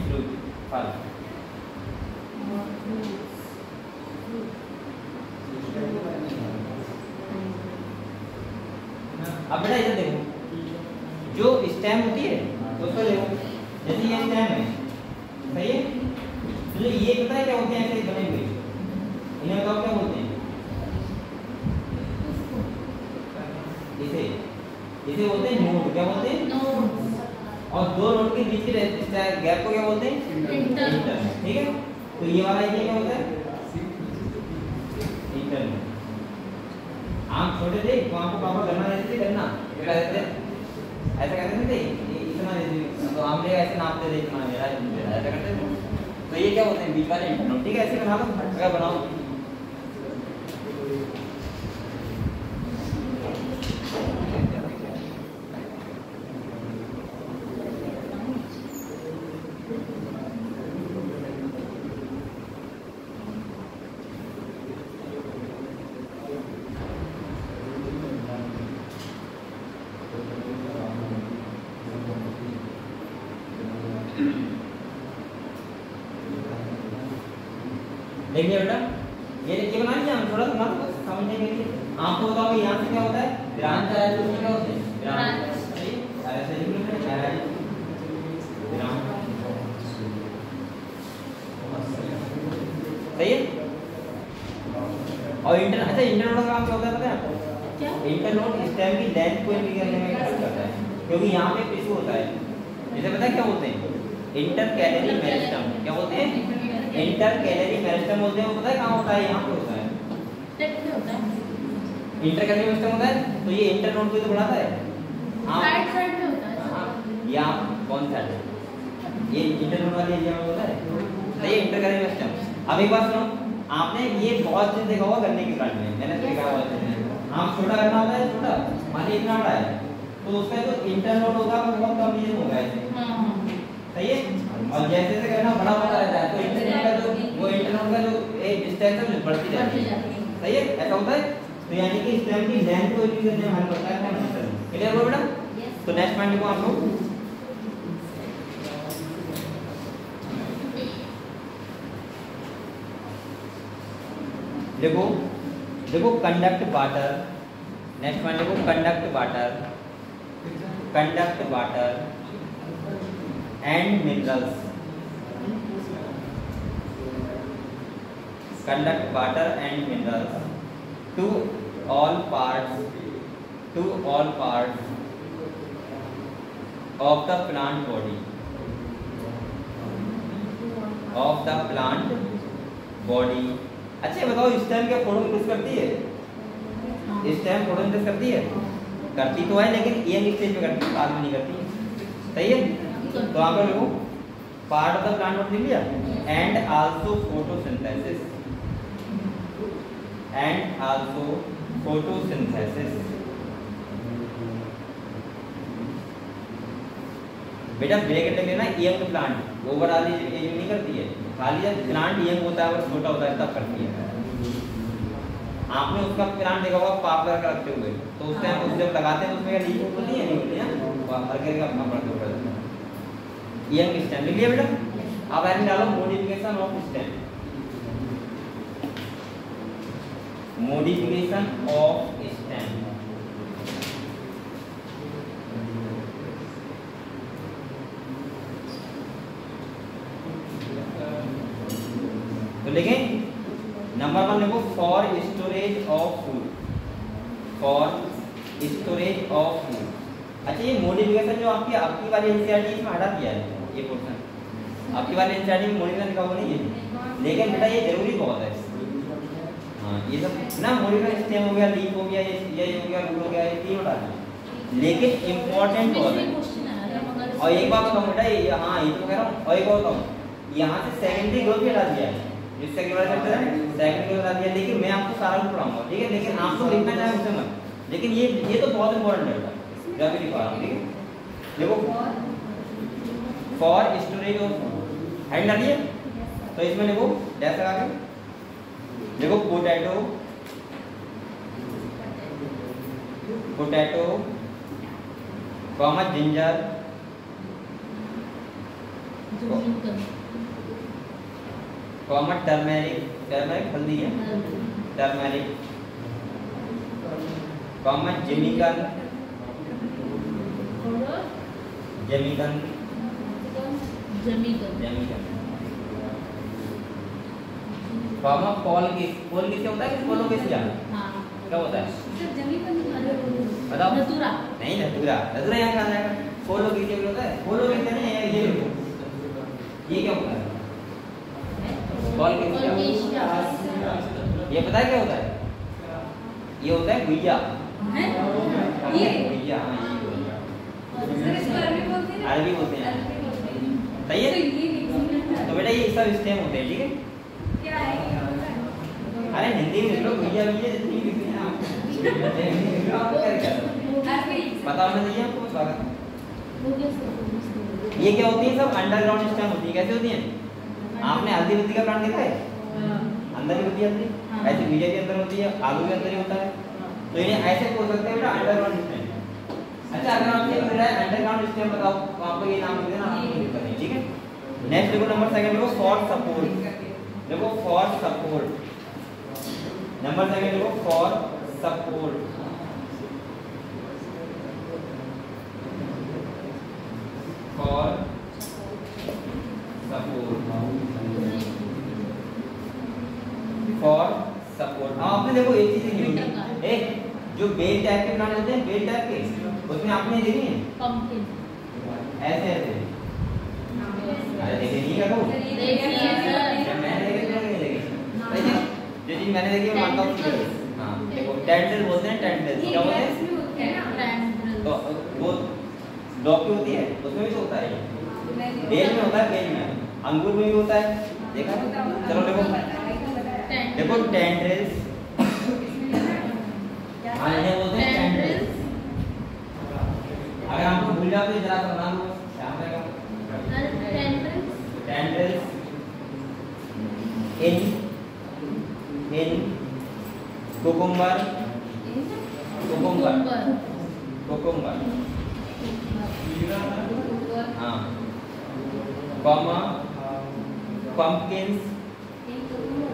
Speaker 2: फ्रूट फल। अब बेटा इधर देखो जो स्टेम होती है उसको देखो, जैसे ये स्टेम है सही है, तो ये पता है क्या होते हैं, ऐसे बने हुए इन्हें बताओ क्या बोलते हैं, इसे बोलते हैं नोड, क्या बोलते हैं नोड। और दो नोड के बीच के गैप को क्या बोलते हैं, इंटर, ठीक है। तो ये वाला एरिया क्या होता है, इंटर। आम छोटे थे तो आपको पापा गन्ना देते थे, गन्ना ऐसा कहते थे इतना दे, तो हम लोग ऐसे नापते थे इतना मेरा ऐसा करते थे। तो ये क्या होते हैं बीच वाले इंटर, ठीक है। ऐसे बना लो, अगर बनाओ देखिए बेटा ये बना लिया हम, थोड़ा सा समझने के लिए आपको बताओ यहाँ से क्या होता है, ब्रांच एराइज क्या होते हैं? ब्रांच सही है। और अच्छा इंटरनोड का काम क्या होता है पता है आपको?
Speaker 1: क्या?
Speaker 2: इंटरनोड स्टेम की लेंथ को इंडिकेट करने में हेल्प करता है, क्योंकि यहाँ पे टिश्यू होता है। जैसे पता है क्या बोलते हैं? Inter calorie meristem. क्या बोलते हैं? इंटर कैलरी मेरिस्टम बोलते हैं। वो पता है कहाँ होता है? यहाँ पे होता है। इंटर कैलरी मेरिस्टम होता है, तो ये इंटरनोड को तो बढ़ाता है।
Speaker 1: साइड में होता है।
Speaker 2: या कौन सा है? ये इंटरनोड वाली एरिया में होता है। सही है, इंटर कैलरी मेरिस्टम। अब एक बात सुनो, आपने ये बहुत चीज देखा होगा गन्ने के प्लांट में, मैंने देखा हुआ है। आम छोटा करना होता है, छोटा मानिए इतना बड़ा है, तो उसका जो इंटरनोड होगा वो बहुत कम रीजन होगा ऐसे। सही है। और जैसे जैसे करना बड़ा होता रहता है, तो इंटरनोड का जो डिस्टेंस है वो बढ़ती जाती है। सही है, ऐसा होता है। तो यानी कि स्टेम की लेंथ को इंक्रीज करने में हेल्प करता है। क्लियर हो बेटा? तो नेक्स्ट पॉइंट देखो आप लोग, देखो देखो कंडक्ट वाटर। नेक्स्ट पॉइंट देखो, conduct water and minerals. Conduct water and minerals to all parts of the plant body. अच्छा बताओ, स्टेम क्या फोटोसिंथेसिस करती है? स्टेम फोटोसिंथेसिस करती है? करती तो है, लेकिन यंग स्टेज में करती है, बाद में नहीं करती है। सही है। तो आप लोग देखो, part of the plant body लिख लिया। एंड आल्सो फोटोसिंथेसिस बेटा ब्रैकेट लग लेना, यंग प्लांट ओवरऑल एज नहीं करती है, खाली जब प्लांट यंग होता है और छोटा होता है तब करती है। आपने उसका प्लांट देखा होगा पाप लगा रखते हुए, तो उस टाइम उस जब लगाते हैं तो उसमें लीफ होती है नहीं होती है, हर करके अपना पढ़ते हुए यंग स्टेम लिख लिया बेटा। अब आगे डालो मॉडिफिकेशन ऑफ स्टेम। तो लिखें नंबर 1 लिखो, फॉर स्टोरेज ऑफ फूड। अच्छा ये मॉडिफिकेशन जो आपकी वाली एनसीईआरटी इसमें हटा दिया है, ये पोर्शन आपकी वाली एनसीईआरटी में मॉडिफिकेशन लिखा हुआ नहीं है, लेकिन बेटा ये जरूरी बहुत है। हाँ ये सब ना मॉडिफिकेशन स्टेम हो गया, लीफ हो गया, ये हो गया, रूट हो गया, ये तीनों डालना, लेकिन इम्पोर्टेंट बहुत है। और एक बात बताऊँ बेटा, हाँ ये तो कह रहा हूँ, और एक बात बताऊँ, यहाँ से सेकेंडरी ग्रोथ भी हटा दिया है, जिससे क्या चैप्टर है सेकेंडरी ग्रोथ हटा दिया, लेकिन मैं आपको सारा कुछ पढ़ाऊंगा, ठीक है। लेकिन आप लोग लिखना चाहे उससे मत, लेकिन ये तो बहुत इंपॉर्टेंट है बेटा, जब भी लिखा रहा हूँ, ठीक है। देखो for storage of food head डालिए, तो इसमें देखो डैश लगा के देखो potato comma ginger comma turmeric हल्दी है, टर्मेरिक कॉमा जेमिकन कॉमा पॉल किस होता है, किस बोलो किस क्या होता है? बताओ। नहीं धतूरा यहाँ कहाँ जाएगा? फोलो किस होता है? फोलो किस नहीं है, ये क्या होता है? पॉल किस क्या? ये पता है क्या होता है? ये होता है गुइया। गुइया अरबी बोलते हैं, सही है। तो बेटा ये सब स्टेम होते हैं, ठीक है। अरे हिंदी में लिख लो, गुइया जितनी लिखनी है आप बताओ ना, चाहिए आपको स्वागत। ये क्या होती है? सब अंडरग्राउंड स्टेम होती है। कैसे होती है? आपने हल्दी बुद्धि का प्लांट देखा है? अंदर ही होती है हल्दी, ऐसे गुइया के अंदर होती है, आलू के अंदर ही होता है, तो इन्हें ऐसे बोल सकते हैं बेटा अंडरग्राउंड स्टेम। अच्छा अगर आपसे पूछ रहा है अंडरग्राउंड स्टेम बताओ, तो आपको ये नाम लिख देना, आपको दिक्कत नहीं, ठीक है। नेक्स्ट देखो नंबर सेकंड देखो, फॉर सपोर्ट। देखो फॉर सपोर्ट, नंबर सेकंड देखो फॉर सपोर्ट। For support. आपने देखो एक चीज नहीं होगी, एक जो बेल टाइप के प्लांट होते हैं, बेल टाइप के, उसमें आपने देखी है
Speaker 1: पंपकिन
Speaker 2: ऐसे ऐसे। अरे देखे नहीं क्या वो
Speaker 1: देखिए सर,
Speaker 2: मैंने देखे तो नहीं देखे। जो चीज मैंने देखी मैं मानता हूँ। हाँ देखो टेंडल बोलते हैं, टेंडल क्या बोलते हैं? तो वो डॉग की होती है, उसमें भी तो होता है, बेल में होता है, बेल में अंगूर में भी होता है, देखा? चलो देखो देखो टेंड्रिल्स, हाँ ये बोलते हैं टेंड्रिल्स। अगर आपको भूल जाओ तो जरा सा बना दो, ध्यान रहेगा। टेंड्रिल्स इन कुकुम्बर, कुकुम्बर हाँ, कॉमा पंपकिंस,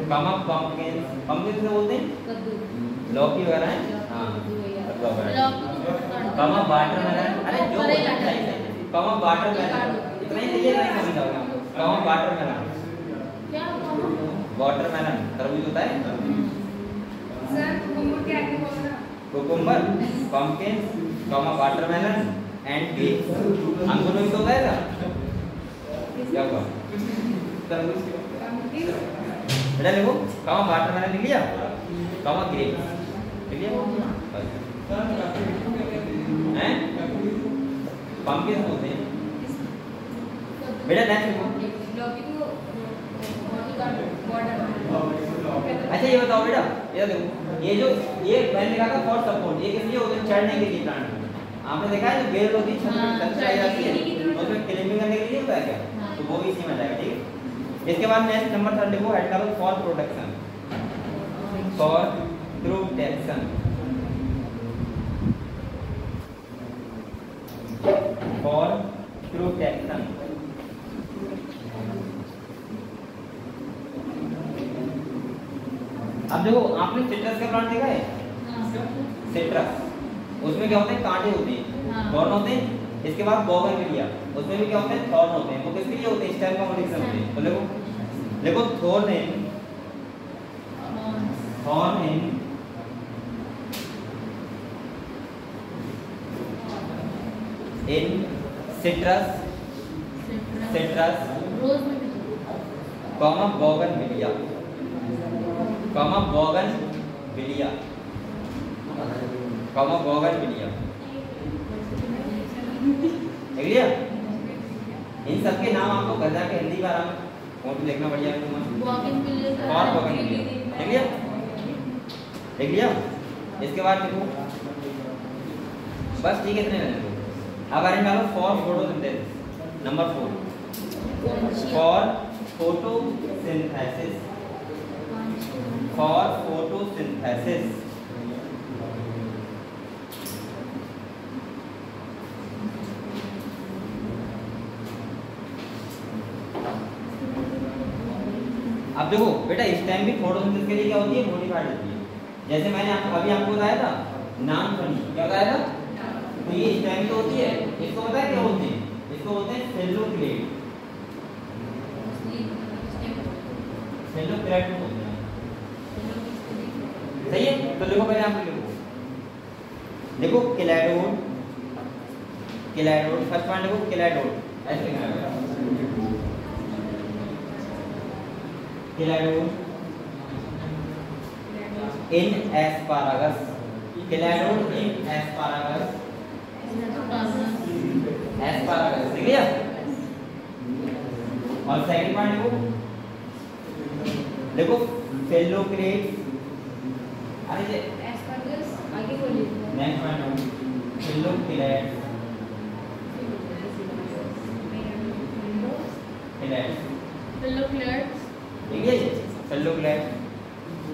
Speaker 2: कॉमा पंपकिंस, पंपकिंस से बोलते हैं लौकी वगैरह है, हाँ कॉमा वाटरमेलन, अरे जो बोलना है कॉमा वाटरमेलन, इतना ही चाहिए, नहीं समझ जाओगे। कॉमा वाटरमेलन,
Speaker 1: क्या
Speaker 2: वाटरमेलन तरबूज होता है
Speaker 3: सर कुकुम्बर क्या है बोल रहा?
Speaker 2: Cucumber, pumpkin, comma watermelon and grapes. अंगूर में भी तो होता है ना, क्या हुआ तरबूज बेटा देखो, कॉमा वाटरमेलन लिख लिया, कॉमा ग्रेप्स लिख लिया हैं, पंपकिन बोलते हैं बेटा। नेक्स्ट लिखो। अच्छा ये बताओ बेटा, ये देखो ये जो ये मैंने लिखा था फॉर सपोर्ट, ये किस लिए होते हैं? चढ़ने के लिए प्लांट में। आपने देखा है जो बेल होती है छत पे चढ़ाई जाती है, उसमें क्लिपिंग करने के लिए होता है क्या? तो वो भी इसी में जाएगा, ठीक है। इसके बाद नेक्स्ट नंबर 3 लिखो, हेड करो for protection, for protection, for protection. अब देखो आपने सिट्रस का प्लांट देखा है? सिट्रस, उसमें क्या होते हैं? कांटे होते हैं, थॉर्न होते हैं। इसके बाद बोगनविलिया, उसमें भी क्या होते हैं? थॉर्न होते हैं। वो किसके लिए होते हैं? स्टेम का प्रोटेक्शन होते हैं। तो देखो थॉर्न इन, थॉर्न इन इन citrus, citrus comma bougainvillea, comma bougainvillea, comma bougainvillea, देख लिया? इन सबके नाम आपको घर जाके हिंदी में आराम फोटो देखना बढ़िया है तुम्हारा। और बोगनविलिया देख लिया? देख लिया? इसके बाद देखो बस ठीक है, इतने रहने दो। अब आगे डालो for photosynthesis, number 4 for photosynthesis, for photosynthesis. अब देखो बेटा इस टाइम भी फोटोसिंथेसिस के लिए क्या होती है? मॉडिफाइड होती है। जैसे मैंने अभी आपको बताया था नाम फनी, क्या बताया था? तो ये इस टाइम तो होती है, इसको पता है क्या बोलते हैं? इसको बोलते हैं सेल्यूलोइड, सेल्यूलोइड बोलते हैं। सही है? तो देखो पहले आप लिखो, देखो केलाइडोड, केलाइडोड फर्स्ट पॉइंट देखो केलाइडोड, ऐसे लिखना है केलाइडोड इन एस्पारागस, केलाइडोड इन एस्पारागस, एस्पारागस देख लिया? और सेकंड पॉइंट देखो फेलोक्रेट, अरे
Speaker 3: एस्पारागस आगे बोलिए।
Speaker 2: नेक्स्ट पॉइंट फेलोक्रेट,
Speaker 1: फेलोक्लेट्स
Speaker 2: ठीक है? फेलोक्रेट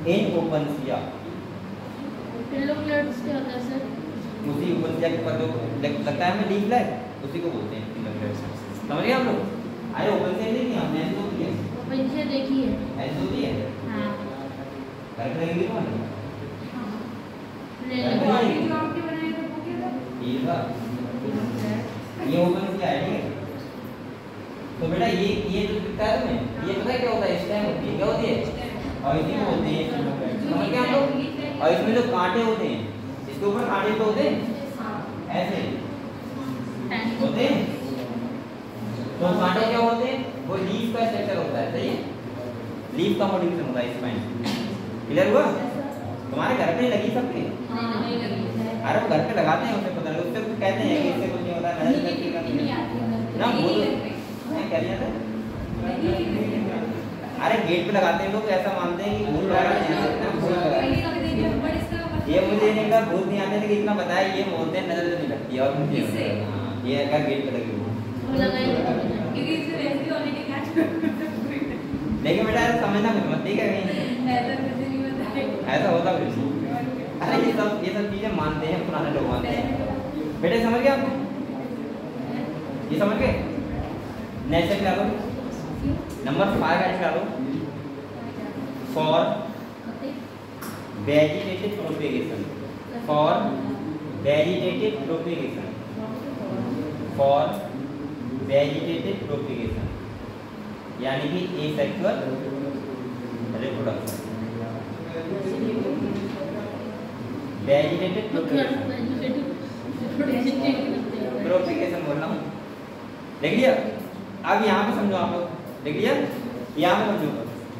Speaker 2: इन ओपनसिया,
Speaker 1: फेलोक्लेट्स क्या होता है सर?
Speaker 2: उसी ओपनसिया के पत्तों लगता है हमें लीफ लाइक, उसी को बोलते हैं फेलोक्रेट। समझ गए आप लोग? अरे ओपनसिया नहीं हमने ऐसे होती है,
Speaker 1: पंछी देखी है?
Speaker 2: ऐसे होती है,
Speaker 1: हाँ
Speaker 2: करके रहेंगे तुम्हारे
Speaker 1: ले
Speaker 3: तो
Speaker 1: लो।
Speaker 3: आगे जो आपके बनाए थे वो क्या था?
Speaker 2: ये था, ये ओपनसिया है, ठीक है? तो बेटा ये जो दिखता है तुम्हें, ये पता है क्या होता है? स्टेम होती है। क्या होती है? और इसी को बोलते हैं, समझ गए आप लोग? और इसमें जो कांटे होते हैं, इसके ऊपर कांटे तो होते हैं ऐसे होते हैं। तो कांटे क्या होते हैं? वो लीफ का स्ट्रक्चर होता है, सही है? लीफ का मॉडिफिकेशन होता है स्पाइन। क्लियर हुआ? तुम्हारे घर पे लगी सबके? अरे वो घर पे लगाते हैं, उसे पता नहीं, उससे कुछ कहते हैं कि इससे कुछ नहीं होता, नजर लगती है ना, वो क्या लिया था? अरे गेट पे लगाते हैं लोग, ऐसा मानते हैं कि भूत लगा रहे हैं। ये मुझे नहीं पता, भूत नहीं आते, लेकिन इतना पता है ये बोलते हैं नजर नहीं लगती है। और मुझे ये अगर गेट पे लगी हो, लेकिन बेटा ऐसा समझना मत, ठीक है? ऐसा होता कुछ नहीं। अरे ये सब चीजें मानते हैं, पुराने लोग मानते हैं। बेटे समझ गए आप? ये समझ गए? नेक्स्ट क्या लो? नंबर 5 ऐड करा लो। For vegetative propagation, for vegetative propagation, for vegetative propagation, यानी कि एसेक्सुअल रिप्रोडक्शन। वेजिटेटिव प्रोपेगेशन बोल रहा हूँ, देख लिया? अब यहाँ पे समझो आप लोग, देख लिया? यहाँ पे समझो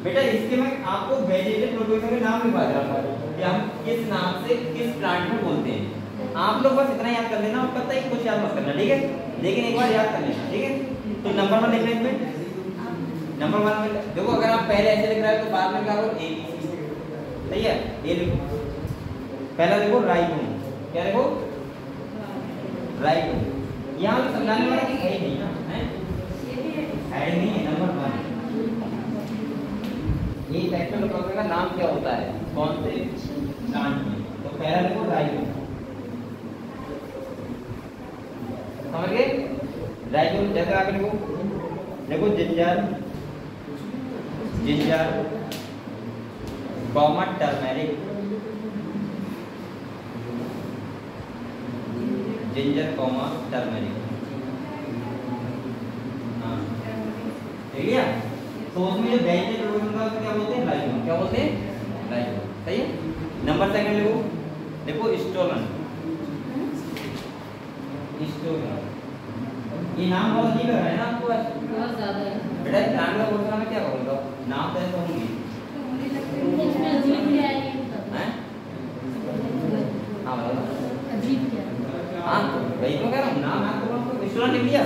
Speaker 2: बेटा, इसके मैं आपको वेजिटेटिव प्रोपेगेशन के नाम लिखवा दे रहा हूँ कि हम किस नाम से किस प्लांट को बोलते हैं। आप लोग बस इतना याद कर लेना, और पता है कुछ याद मत करना, ठीक है? लेकिन एक बार याद कर लेना, ठीक है? तो नंबर 1 लिख लें, नंबर 1 में देखो, अगर आप पहले ऐसे लिख रहे हो तो बाद में क्या करो? ए बी सी, सही है? ये लिखो, पहला देखो राइबोम, क्या देखो? राइबोम। यहाँ पे समझाने वाला कि है नहीं ना, है? है नहीं है। नंबर 1 ये सेक्सुअल रिप्रोडक्शन का नाम क्या होता है, कौन से प्लांट में? तो पहला देखो राइबोम, समझ गए? राइबोम जैसे आगे देखो, देखो ginger, ginger comma turmeric, ginger comma turmeric, हाँ ठीक है? तो उसमें जो वेजिटेटिव प्रोपेगेशन का क्या बोलते हैं? राइबोम। क्या बोलते हैं? राइबोम, सही है? नंबर 2 देखो, देखो स्टोलन, स्टोलन। ये नाम बहुत अजीब है ना आपको?
Speaker 1: बहुत ज्यादा है
Speaker 2: बेटा प्लांट का बोलता मैं क्या करूँगा? नाम तो ऐसा होंगे,
Speaker 1: इसमें अजीब क्या है?
Speaker 2: हैं? हाँ बताओ।
Speaker 1: अजीब क्या है?
Speaker 2: हाँ वही तो कह रहा हूँ, नाम आपको स्टोलन लिख लिया।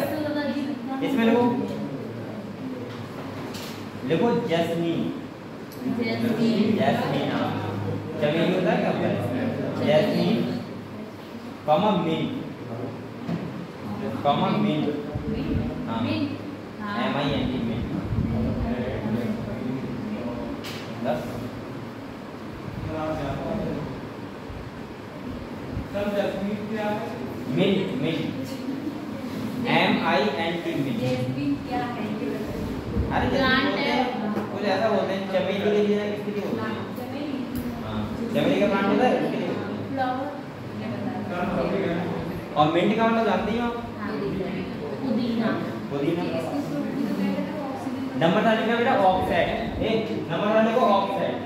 Speaker 2: इसमें देखो, देखो जैस्मीन, जैस्मीन नाम, चमेली होता है क्या होता है? Jasmine comma mint, comma mint, हाँ MINT मिंट। बस मिंट, मिंट MINT मिंट। अरे
Speaker 1: प्लांट है,
Speaker 2: कुछ ऐसा बोलते हैं, चमेली के लिए ना, किसके लिए बोलते हैं? हाँ चमेली का प्लांट होता है, उसके लिए बोलते हैं।
Speaker 1: फ्लावर,
Speaker 2: और मिंट का मतलब जानते ही हो आप?
Speaker 1: पुदीना,
Speaker 2: पुदीना। नंबर 3 लिखा बेटा ऑक्साइड, नंबर 3 लिखो ऑक्साइड।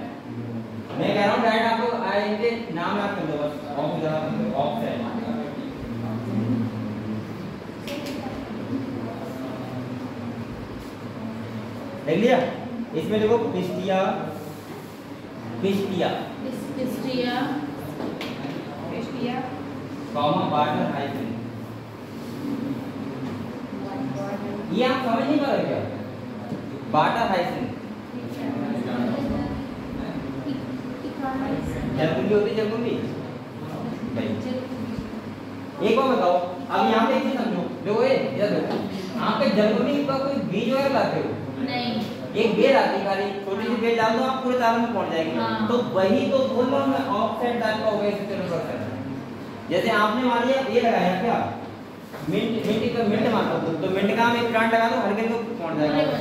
Speaker 2: मैं कह रहा हूँ डायरेक्ट आपको आएंगे, नाम याद कर लो बस, ऑक्साइड। देख लिया? इसमें देखो pistia, pistia,
Speaker 1: pistia,
Speaker 2: comma water hyphen. ये आप समझ नहीं पा रहे क्या? वाटर हाइफेन जलकुंभी होती, जलकुंभी भाई। एक बार बताओ, अब यहाँ पे एक चीज समझो, देखो ये इधर देखो, आप पे जलकुंभी का कोई बीज वगैरह लाते हो?
Speaker 1: नहीं,
Speaker 2: एक बेल आती है खाली, छोटी सी बेल डाल दो, आप पूरे तार में पहुंच जाएंगे।
Speaker 1: हाँ।
Speaker 2: तो वही तो बोल रहा हूँ मैं, ऑक्साइड टाइप का हो गया सेक्सुअल रिप्रोडक्शन। जैसे आपने मान लिया ये लगाया क्या, मिंट, मिंट का मिंट मान लो, तो मिंट का हम एक प्लांट लगा दो, हल्के को पहुंच जाएगा।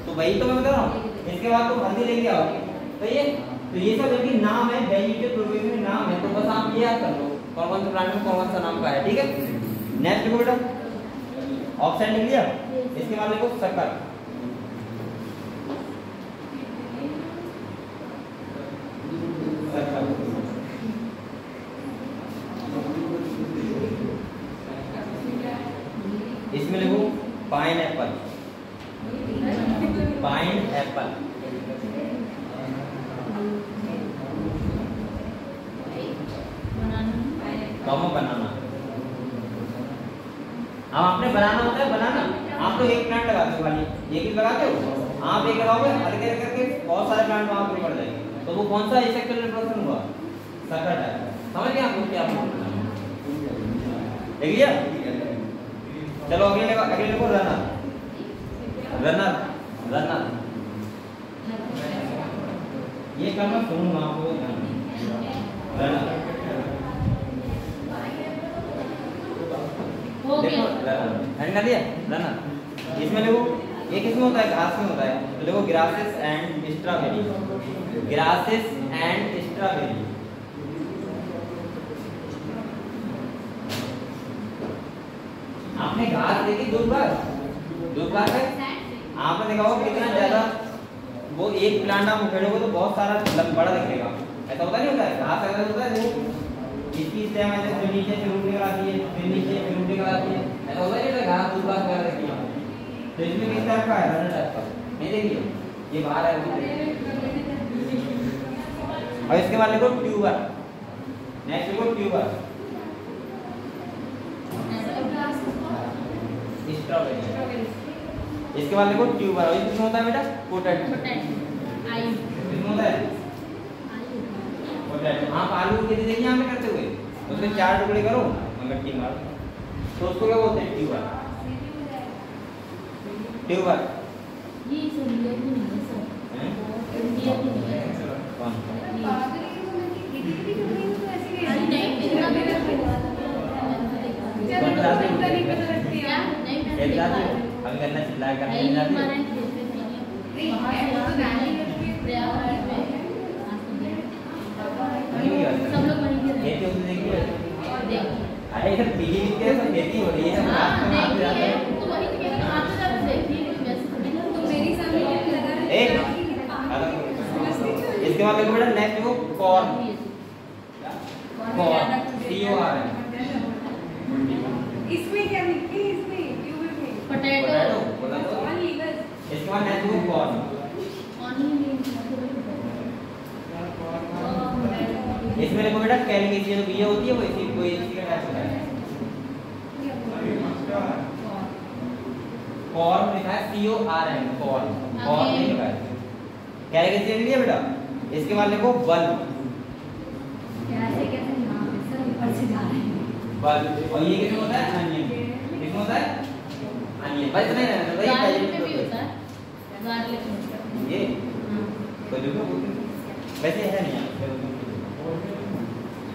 Speaker 2: तो वही तो मैं बता रहा हूँ। इसके बाद तो हल्दी लेके आओगे, तो ये सब एक नाम है, वेजिटेटिव प्रोपेगेशन नाम है। तो बस आप ये याद कर लो कौन कौन से प्लांट में कौन कौन सा नाम का है, ठीक है? नेक्स्ट देखो बेटा, ऑप्शन लिख लिया। इसके बाद लिखो शक्कर। इसमें लिखो pineapple. Pineapple. Comma banana. अब आपने बनाना होता है बनाना। आप लोग एक प्लांट लगाते हो खाली, एक ही लगाते हो। आप एक लगाओगे हल्के करके बहुत सारे प्लांट वहां पर पड़ जाएंगे। तो वो कौन सा एसेक्सुअल रिप्रोडक्शन हुआ? शक्कर टाइप। समझ गए आपको क्या देख लिया? चलो अगले लिखो रनर। रनर रनर ये करना सुनूंगा आपको। रनर देखो हैंड कर दिया रनर। इसमें देखो ये किसमें होता है? घास में होता है। तो देखो grasses and strawberry. Grasses and strawberry. आपने घास देखी दूर बार है। आपने देखा होगा कितना ज्यादा वो एक प्लांट आप उखेड़ोगे तो बहुत सारा बड़ा दिखेगा। ऐसा होता नहीं होता है? घास ऐसा होता है वो इसकी स्टेम ऐसे फिर नीचे फिर ऊपर निकल आती है, फिर नीचे फिर ऊपर निकल आती है। ऐसा होता नहीं होता? घास दूर बार कर रखी है। तो इसमें किस टाइप का है? रनर टाइप का। नहीं देखिए ये बाहर है। और इसके बाद लिखो ट्यूबर। नेक्स्ट लिखो ट्यूबर। स्ट्रॉबेरी। इसके बाद लिखो ट्यूबर। और इसमें होता है बेटा पोटैटो। इसमें होता है पोटैटो। आप आलू की खेती देखिए यहाँ पे करते हुए, उसके 4 टुकड़े करो मिट्टी मारो तो उसको क्या बोलते हैं? ट्यूबर। ट्यूबर
Speaker 1: ये सुनिए कि नहीं सर? इंडिया की नहीं है।
Speaker 2: कौन? अभी करना चिल्लाया करना
Speaker 1: सब लोग वहीं के
Speaker 2: खेती होती देखिए।
Speaker 1: देखिए
Speaker 2: अरे इधर पीली मिट्टी है, खेती हो रही है।
Speaker 1: देखिए तो वही तो मैंने आप सब देखिए वैसे
Speaker 3: तो मेरी सामने लगा
Speaker 2: एक इसके बाद देखो बेटा नेक्स्ट वो कॉर्न। Corn CORN।
Speaker 3: इसमें क्या लिखते हैं? इसमें ट्यूबर में
Speaker 1: पोटैटो।
Speaker 2: इसके बाद नेक्स्ट वो कॉर्न। इसमें देखो बेटा कैलिकेसिया जो बीज होती है वो इसी कोई इसी का टाइप होता है। कॉर्न लिखा है CORN। कॉर्न कॉर्न नहीं लिखा है। कैलिकेसिया लिख लिया बेटा। इसके बाद देखो बल्ब। बल्ब। और ये किसमें होता है? अनियन। किसमें होता है? अनियन। बस नहीं रहना भाई।
Speaker 1: गार्लिक में भी होता है। गार्लिक में
Speaker 2: ये कोई देखो वैसे है नहीं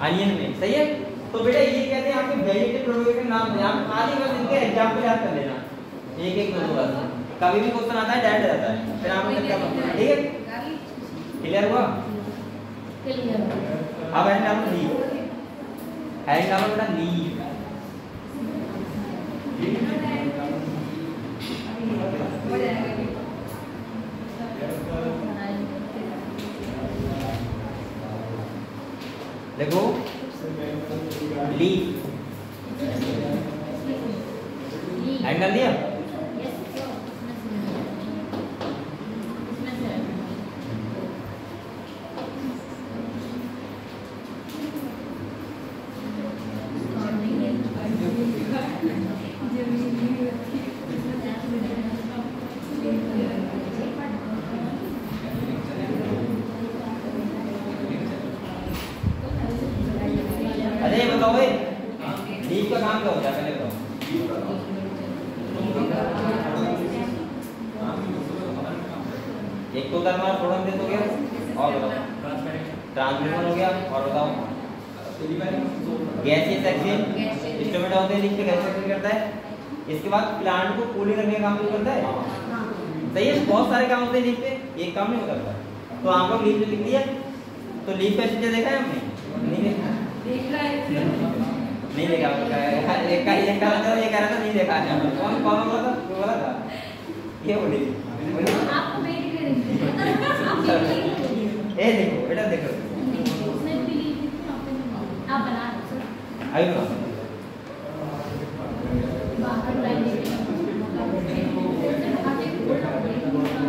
Speaker 2: अनियन में। सही है। तो बेटा ये कहते हैं आपके वेजिटेटिव प्रोडक्ट के नाम आप खाली बस इनके एग्जांपल याद कर लेना। एक एक दो बस। कभी भी क्वेश्चन आता है डायरेक्ट रहता है, फिर आपको क्या करना? ठीक है क्लियर हुआ?
Speaker 1: क्लियर।
Speaker 2: अब एंड नाम लीव। एंड नाम बेटा लीव।
Speaker 3: हो जाएगा।
Speaker 2: देखो लीफ। एंड कर दिया। अरे बताओ भाई लीफ का काम क्या होता है? पहले बताओ। एक तो उधर हमारा प्रोडक्ट हो गया और बताओ ट्रांसमिशन हो गया और बताओ गैसीय सेक्शन इंस्ट्रूमेंट होते हैं लीफ पे गैस सेक्शन करता है। इसके बाद प्लांट को कूलिंग करने का काम भी करता है। सही है। बहुत सारे काम होते हैं लीफ पे, एक काम नहीं होता। तो आप लोग लीफ पे लिख दिया। तो लीफ का स्ट्रक्चर देखा है हमने? नहीं देखा।
Speaker 3: देख रहा है
Speaker 2: नहीं देखा उसका एक का ही देखा था ये कह रहा था नहीं देखा है कौन कौन बोला था वो बोला था ये बोली
Speaker 1: आपको वेट करेंगे
Speaker 2: ए देखो बेटा देखो
Speaker 1: उसने बिलीव आप बना दो
Speaker 2: आई नो
Speaker 1: बाहर लाइन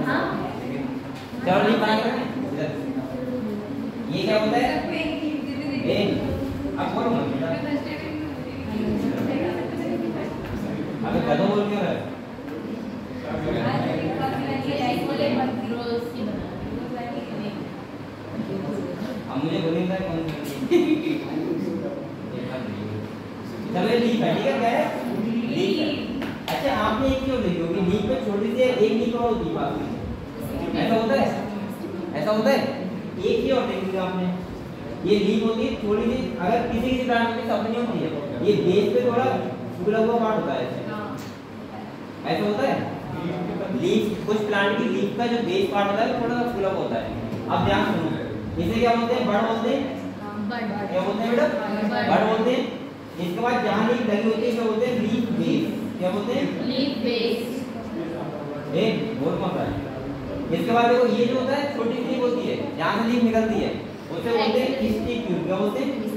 Speaker 1: हाँ
Speaker 2: चलो नहीं बना कर ये क्या होता है ए अब बोलो मत अबे कदम बोल क्यों रहा है अब मुझे बोलेंगे कौन चलो लीफ है ठीक है क्या है लीफ है अच्छा आपने एक क्यों लिखी होगी लीफ पे छोटी सी एक लीफ और होती है ऐसा होता है एक ही और देखेंगे आपने ये लीफ होती है थोड़ी सी अगर किसी प्लांट में सब नहीं होती है ये बेस पे थोड़ा फूला हुआ पार्ट होता है ऐसा होता है लीफ कुछ प्लांट की लीफ का जो बेस पार्ट होता है थोड़ा सा फूला होता है अब ध्यान सुनो इसे क्या बोलते हैं बड़ बोलते हैं क्या बोलते हैं बेटा बड़ बोलते हैं इसके बाद जहां लीफ लगी होती है क्या बोलते हैं लीफ बेस क्या बोलते हैं
Speaker 1: लीफ बेस
Speaker 2: एक बोल मत रहा है इसके बाद देखो ये जो होता है छोटी लीफ होती है जहां से लीफ निकलती है उसे बोलते हैं स्टिक्यूल क्या बोलते हैं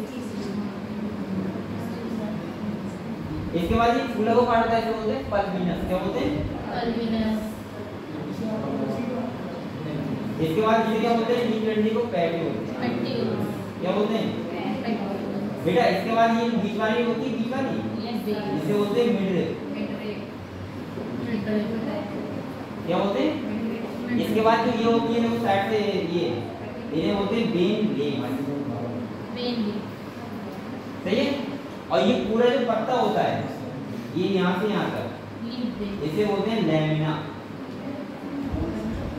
Speaker 2: इसके बाद ये फूला को काटता है बोलते हैं पल्बिनस क्या बोलते हैं
Speaker 1: पल्बिनस
Speaker 2: इसके बाद ये क्या बोलते हैं लीफ डंडी को पैटियोल
Speaker 1: पेटियोल
Speaker 2: क्या बोलते हैं बेटा इसके बाद ये बीच वाली होती है बीच वाली इसे बोलते हैं मिड क्या बोलते हैं इसके बाद जो ये होती है ना वो साइड से ये इन्हें बोलते हैं बेन लीफ सही है और ये पूरा जो पत्ता होता है ये यहाँ से यहाँ तक इसे बोलते हैं लैमिना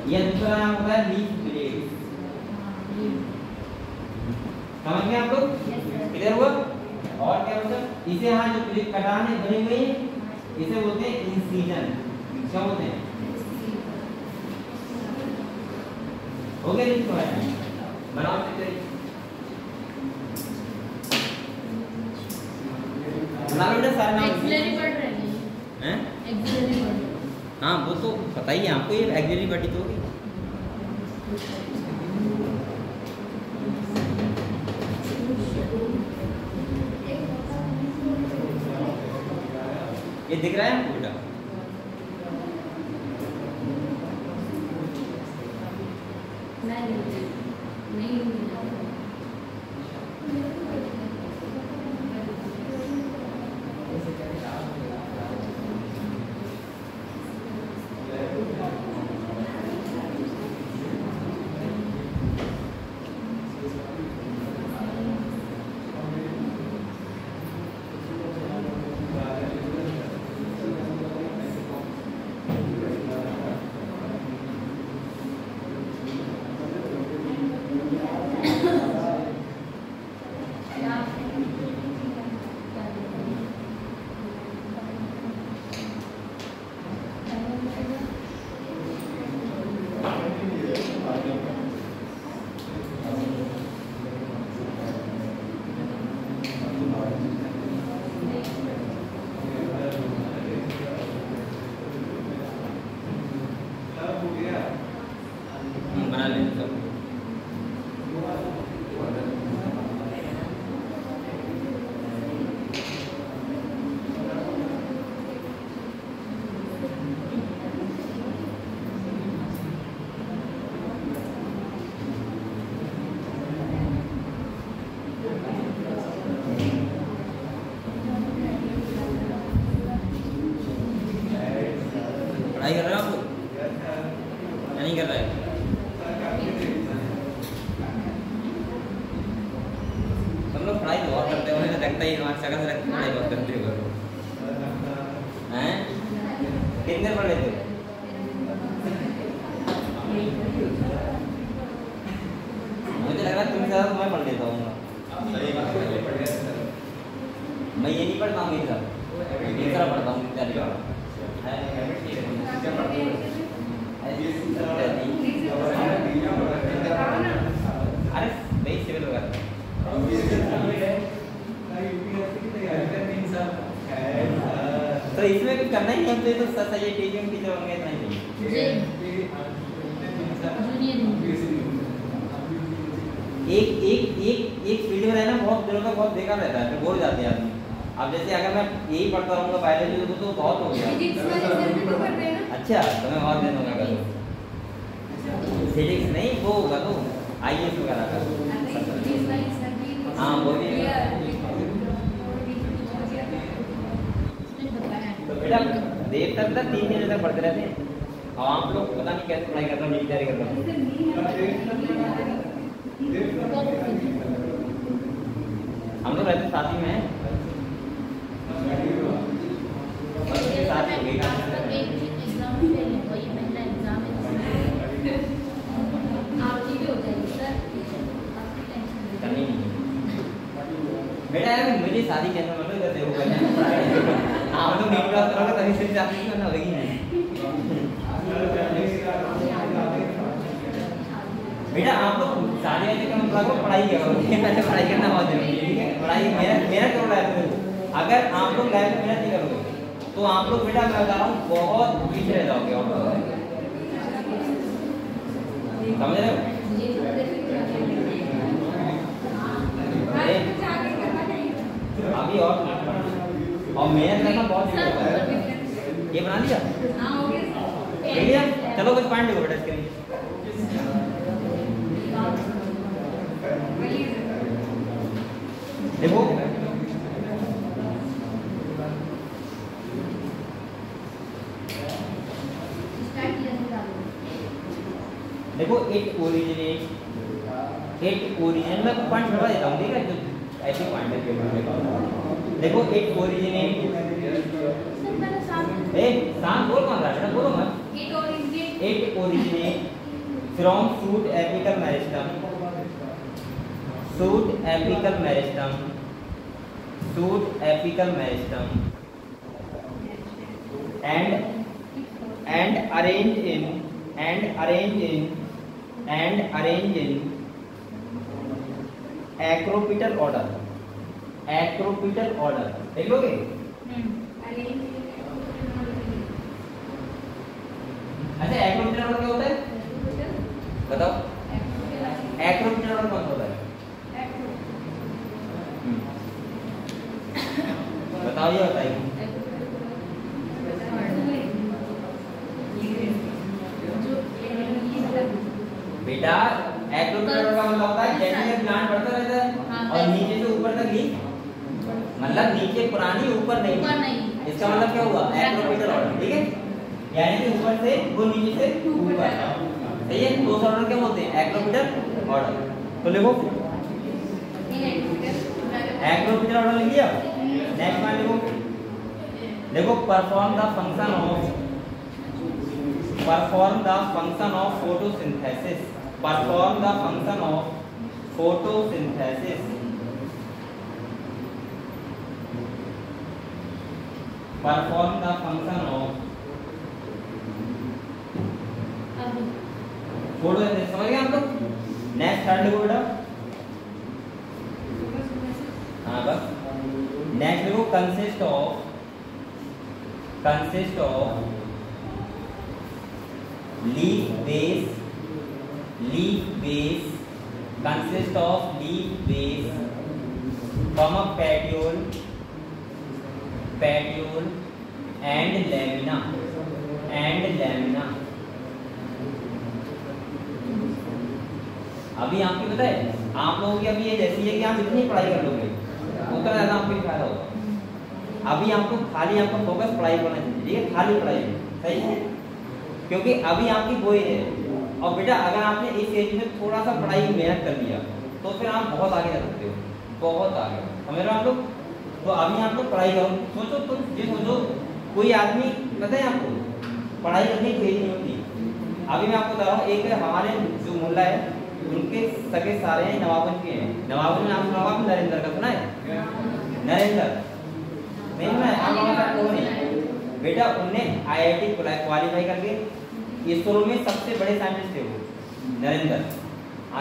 Speaker 2: या दूसरा नाम होता है लीफ ब्लेड समझ गए आप लोग क्लियर हुआ और क्या मतलब इसे यहाँ जो कटान है बनी हुई है इसे बोलते हैं इंसिजन क्या बोलते हैं हो गया लिख बनाओ बेटा सारे नाम
Speaker 1: एक्सिलरी वर्ड रहेंगे
Speaker 2: हैं
Speaker 1: एक्सिलरी वर्ड
Speaker 2: हाँ वो तो पता ही है आपको ये एक्सिलरी वर्ड ही तो होगी ये दिख रहा है आपको बेटा
Speaker 1: नहीं
Speaker 2: बना लेंगे सब पढ़ाई कर रहे हो आप लोग या नहीं कर रहे सब लोग पढ़ाई तो बहुत करते हो मुझे लगता ही हमारे शक्ल से लगता पढ़ाई बहुत करते हो हैं कितने पढ़ लेते हो मुझे लग रहा है तुमसे ज़्यादा मैं पढ़ लेता हूँ मैं ये नहीं पढ़ता हूँ ये तरह पढ़ता हूँ तैयारी अरे नहीं सिविल वगैरह करना ही नहीं हमसे तो सर ये टीचिंग टीचर होंगे इतना ही चाहिए। एक फील्ड में रहना बहुत दिनों तक बहुत बेकार रहता है, फिर बोर हो जाते हैं आदमी। अब जैसे अगर मैं यही पढ़ता रहूँगा बायोलॉजी तो बहुत हो गया। अच्छा तो मैं और दिन होगा कल फिजिक्स नहीं वो होगा तो IAS वगैरह का। हाँ वो भी तो बेटा देर तक 3 दिन तक पढ़ते रहते हैं और आप लोग पता नहीं कैसे पढ़ाई कर रहे हो, नीट तैयारी कर रहे हो। हम लोग रहते साथ ही में हैं, साथ हो गई करनी नहीं बेटा यार मेरी शादी कैसे मतलब करते हो पहले आप लोग नीट क्लास करोगे तभी से शादी करना होगी नहीं बेटा आप लोग शादी ऐसे का मतलब पढ़ाई करो पहले पढ़ाई करना बहुत जरूरी है, ठीक है। पढ़ाई मेरा करो लाइफ में, अगर आप लोग लाइफ में मेहनत नहीं करोगे तो आप लोग बेटा मैं बता रहा हूँ बहुत पीछे रह जाओगे आप लोग, समझ रहे हो। अभी और मेहनत करना बहुत जरूरी है। ये बना लिया भैया, चलो कुछ पॉइंट देखो बेटा इसके लिए। देखो देखो इट ओरिजिनेट में पॉइंट बता देता हूँ, ठीक है। जो ऐसे पॉइंट है देखो इट ओरिजिनेट शांत बोल कौन रहा है बेटा, बोलो मत। It originate from shoot apical meristem and arrange in acropital order देख लोगे। अच्छा acropital order क्या होता है बताओ, acropital order कौन होता है बताओ, ये बताइए। बेटा एक्रोपिटल का मतलब होता है जैसे प्लांट बढ़ता रहता है और नीचे से ऊपर तक लीफ, मतलब नीचे पुरानी ऊपर नहीं, इसका मतलब क्या हुआ एक्रोपिटल ऑर्डर, ठीक है। यानी कि ऊपर से वो नीचे से ऊपर, सही है। दो ऑर्डर क्या बोलते हैं एक्रोपिटल ऑर्डर। तो लिखो एक्रोपिटल ऑर्डर लिख लिया। नेक्स्ट वन लिखो, देखो perform the function of photosynthesis समझ गए आप लोग। नेक्स्ट थर्ड लिखो बेटा, हाँ बस। नेक्स्ट लिखो consist of leaf base from a petiole and lamina अभी आपकी पता है आप लोगों की अभी ये जैसी है कि आप इतनी पढ़ाई कर लोगे उतना ज्यादा आपको फायदा होगा। अभी आपको खाली आपका फोकस पढ़ाई करना चाहिए, ठीक है, खाली पढ़ाई, सही है। क्योंकि अभी आपकी वही है और बेटा अगर आपने इस एज में थोड़ा सा पढ़ाई की मेहनत कर लिया तो फिर आप बहुत आगे जा सकते हो, बहुत आगे, समझ रहे हो आप लोग। तो अभी आप लोग पढ़ाई करो, सोचो तुम ये सोचो कोई आदमी पता है आपको पढ़ाई करने की एज नहीं होती। अभी मैं आपको बता रहा हूँ, एक हमारे जो मुल्ला है उनके सगे सारे हैं नवाबगंज के हैं। नवाबगंज में आपको नवाब नरेंद्र का सुना है? नरेंद्र नहीं सुना है बेटा, उनने IIT क्वालिफाई करके इसरो में सबसे बड़े साइंटिस्ट थे वो नरेंद्र।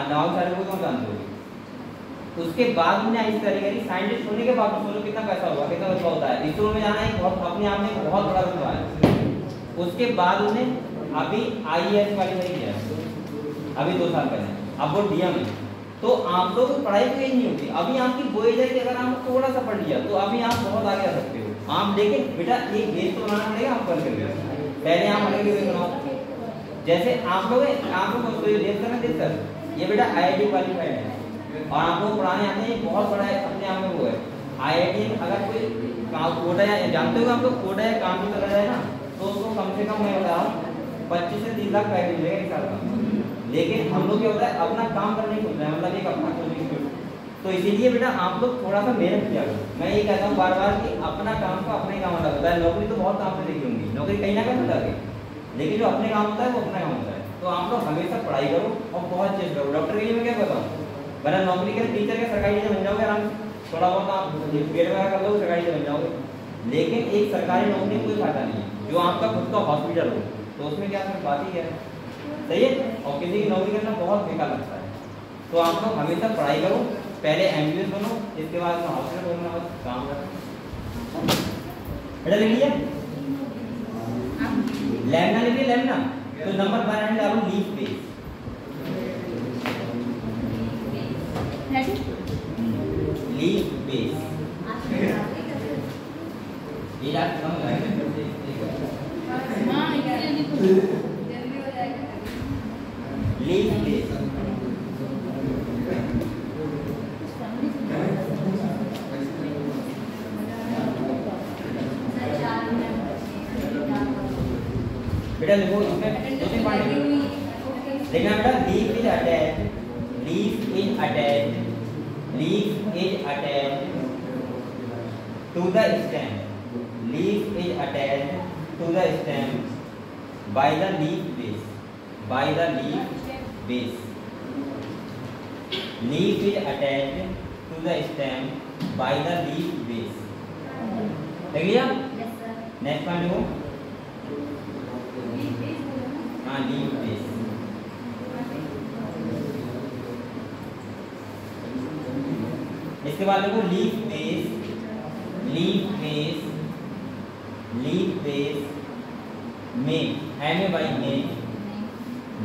Speaker 2: नवाब साहब को कौन जानते हो? उसके बाद उन्हें इस तरीके की साइंटिस्ट होने के बाद सोचो कितना पैसा होगा, कितना रुपया होता है। इसरो में जाना एक बहुत अपने आप में एक बहुत बड़ा रुपया है। उसके बाद उन्हें अभी IAS क्वालिफाई किया अभी 2 साल पहले, अब वो DM है। तो आप लोग तो पढ़ाई कोई नहीं होती, अभी आपकी बोई जाए कि अगर आप थोड़ा सा पढ़ लिया तो अभी आप बहुत आगे आ सकते हो आप। लेकिन बेटा एक बेस तो बनाना पड़ेगा, आप कर करके पहले आप अलग बेस बनाओ। जैसे आप लोग ये बेटा IIT क्वालिफाइड है और आप लोग पढ़ाने आते हैं, बहुत बड़ा है अपने आप में वो है IIT। अगर कोई कोटा या जानते हो आप लोग कोटा या काम भी कर रहा है ना, तो उसको कम से कम मैं बता रहा हूँ 25 से 30 लाख पैकेज मिलेगा एक साल का। लेकिन हम लोग क्या होता है अपना काम करने को होता है, मतलब एक अपना खोलने की। तो इसीलिए बेटा आप लोग थोड़ा सा मेहनत किया करो। मैं ये कहता हूँ बार बार कि अपना काम को अपने काम अलग होता है। नौकरी तो बहुत काम से देखी होंगी, नौकरी कहीं ना कहीं मिलता है, लेकिन जो अपने काम होता है वो अपना काम होता है। तो आप लोग हमेशा पढ़ाई करो और बहुत चेस्ट करो। डॉक्टर के लिए मैं क्या बताऊँ, वरना नौकरी के टीचर के सरकारी टीचर बन जाओगे आराम से, थोड़ा बहुत आप पेड वगैरह कर लो सरकारी टीचर बन जाओगे। लेकिन एक सरकारी नौकरी में कोई फायदा नहीं है जो आपका खुद का हॉस्पिटल हो, तो उसमें क्या सिर्फ बात ही क्या है, सही है। और किसी की नौकरी करना बहुत बेकार लगता है। तो आप लोग हमेशा पढ़ाई करो, पहले MBBS बनो, इसके बाद हॉस्पिटल बनना, बस काम करो। बेटा लिख लिया लैमना, लिखिए लैमना। तो नंबर 1 डालो लीफ बेस, लीफ बेस ये याद समझ आएगा।
Speaker 1: हाँ
Speaker 3: जल्दी हो जाएगा।
Speaker 2: लीफ बेस बेटा देखो इसमें 2-3 पॉइंट देखना बेटा। Leaf is attached, leaf is attached, leaf is attached to the stem, leaf is attached to the stem by the leaf base, by the leaf base. Leaf is attached to the stem by the leaf base. देख लिया? Next point देखो। हाँ leaf base. इसके बाद देखो leaf base, leaf base, leaf base में में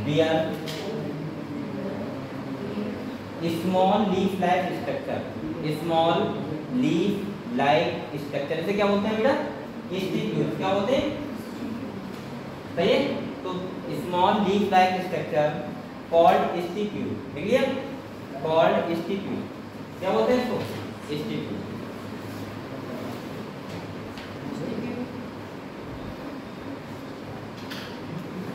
Speaker 2: bear small leaf like structure, small leaf like structure. इसे क्या बोलते हैं बेटा? स्टिक्यूल। क्या बोलते हैं? सही है। तो small leaf like structure called stipule. देख लिया? Called stipule. क्या बोलते हैं इसको? स्टिक्यूल।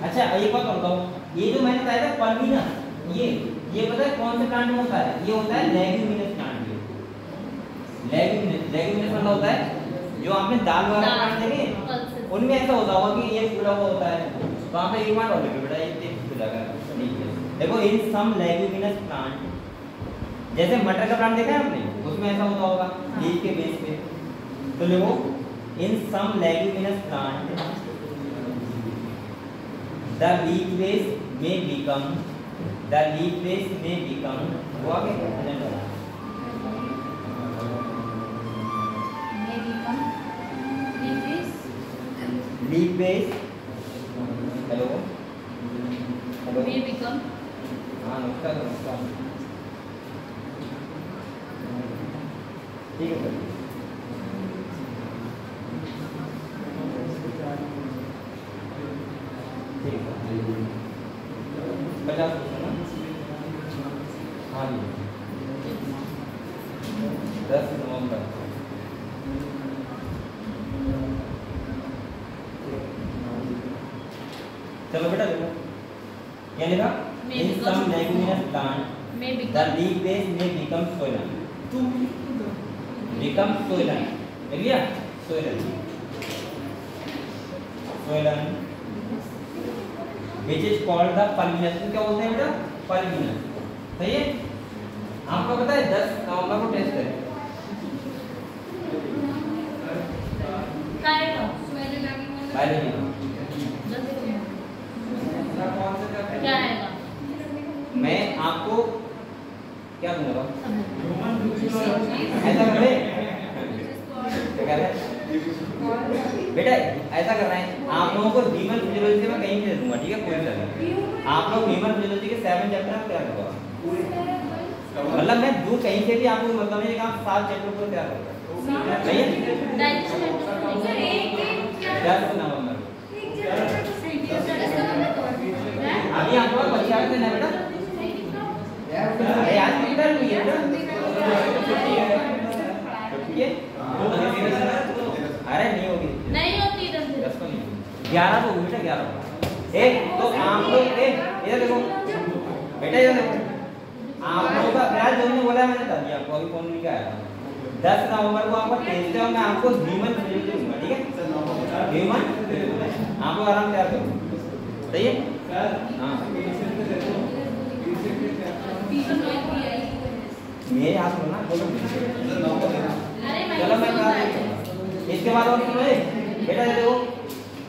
Speaker 2: अच्छा एक बात बताओ, ये जो मैंने बताया था पल्मिनस, ये पता है कौन से प्लांट में होता है? ये होता है लेग्यूमिनस प्लांट में। लेग्यूमिनस मतलब होता है जो आपने दाल वाला प्लांट देखे उनमें ऐसा होता होगा कि ये फूला हुआ होता है। तो वहां पे एक बार और लिखो बेटा, ये फूला का देखो इन सम लेग्यूमिनस प्लांट, जैसे मटर का प्लांट देखा है आपने, उसमें ऐसा होता होगा लीफ के बेस पे। तो देखो in some leguminous plant the leaf base may become, the leaf base may become, वो आगे प्रेजेंट होगा,
Speaker 1: may become
Speaker 2: leaf base, hello hello,
Speaker 1: may become,
Speaker 2: हाँ नमस्कार नमस्कार, ठीक है। ठीक है 50 ना? हाँ जी 10 नवंबर। चलो बेटा देखो क्या लिखा? In some leguminous plant, the leaf base may become swollen. Become swollen. देख लिया? Swollen. Swollen. Which is called the pulminous। क्या बोलते हैं बेटा? Pulminous। सही है? आपको पता है 10 नवंबर को टेस्ट है। बायोलॉजी
Speaker 1: क्या आएगा?
Speaker 2: मैं आपको क्या दूंगा ऐसा कर रहे क्या कह रहे बेटा ऐसा कर रहे हैं आप लोगों को ह्यूमन फिजियोलॉजी से मैं कहीं भी दे दूंगा ठीक है कोई सा आप लोग ह्यूमन फिजियोलॉजी के 7 चैप्टर आप तैयार करो मतलब मैं दूर कहीं से भी आपको मतलब नहीं कि आप 7 चैप्टर को तैयार करो सही है अभी आपको बच्चे आते हैं बेटा अरे आज इंटर हुई है अरे नहीं होगी
Speaker 1: नहीं होती
Speaker 2: 10 को नहीं 11 को बेटा 11 एक तो आप लोग इधर देखो बेटा इधर देखो आप लोगों का प्रयास जो ने बोला मैंने कर दिया आपको अभी फोन नहीं आया 10 नवंबर को आपका टेस्ट है मैं आपको ह्यूमन फिजियोलॉजी दूंगा ठीक है ह्यूमन आप लोग आराम तैयार करो सही है हाँ मेरे हाथ में ना बोलो चलो मैं कहा इसके बाद और सुनो बेटा देखो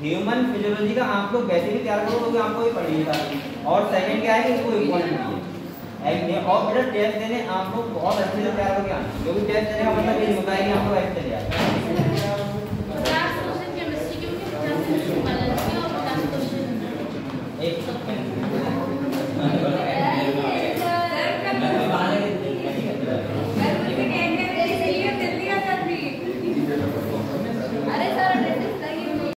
Speaker 2: ह्यूमन फिजियोलॉजी का आप लोग वैसे भी तैयार करो तो आपको ये पढ़िएगा और सेकंड क्या है कि इसको इम्पोर्टेंट है और बेटा टेस्ट देने आप लोग बहुत अच्छे से तैयार करके आना क्योंकि टेस्ट देने का मतलब ये होता है कि आप लोग अच्छे तैयार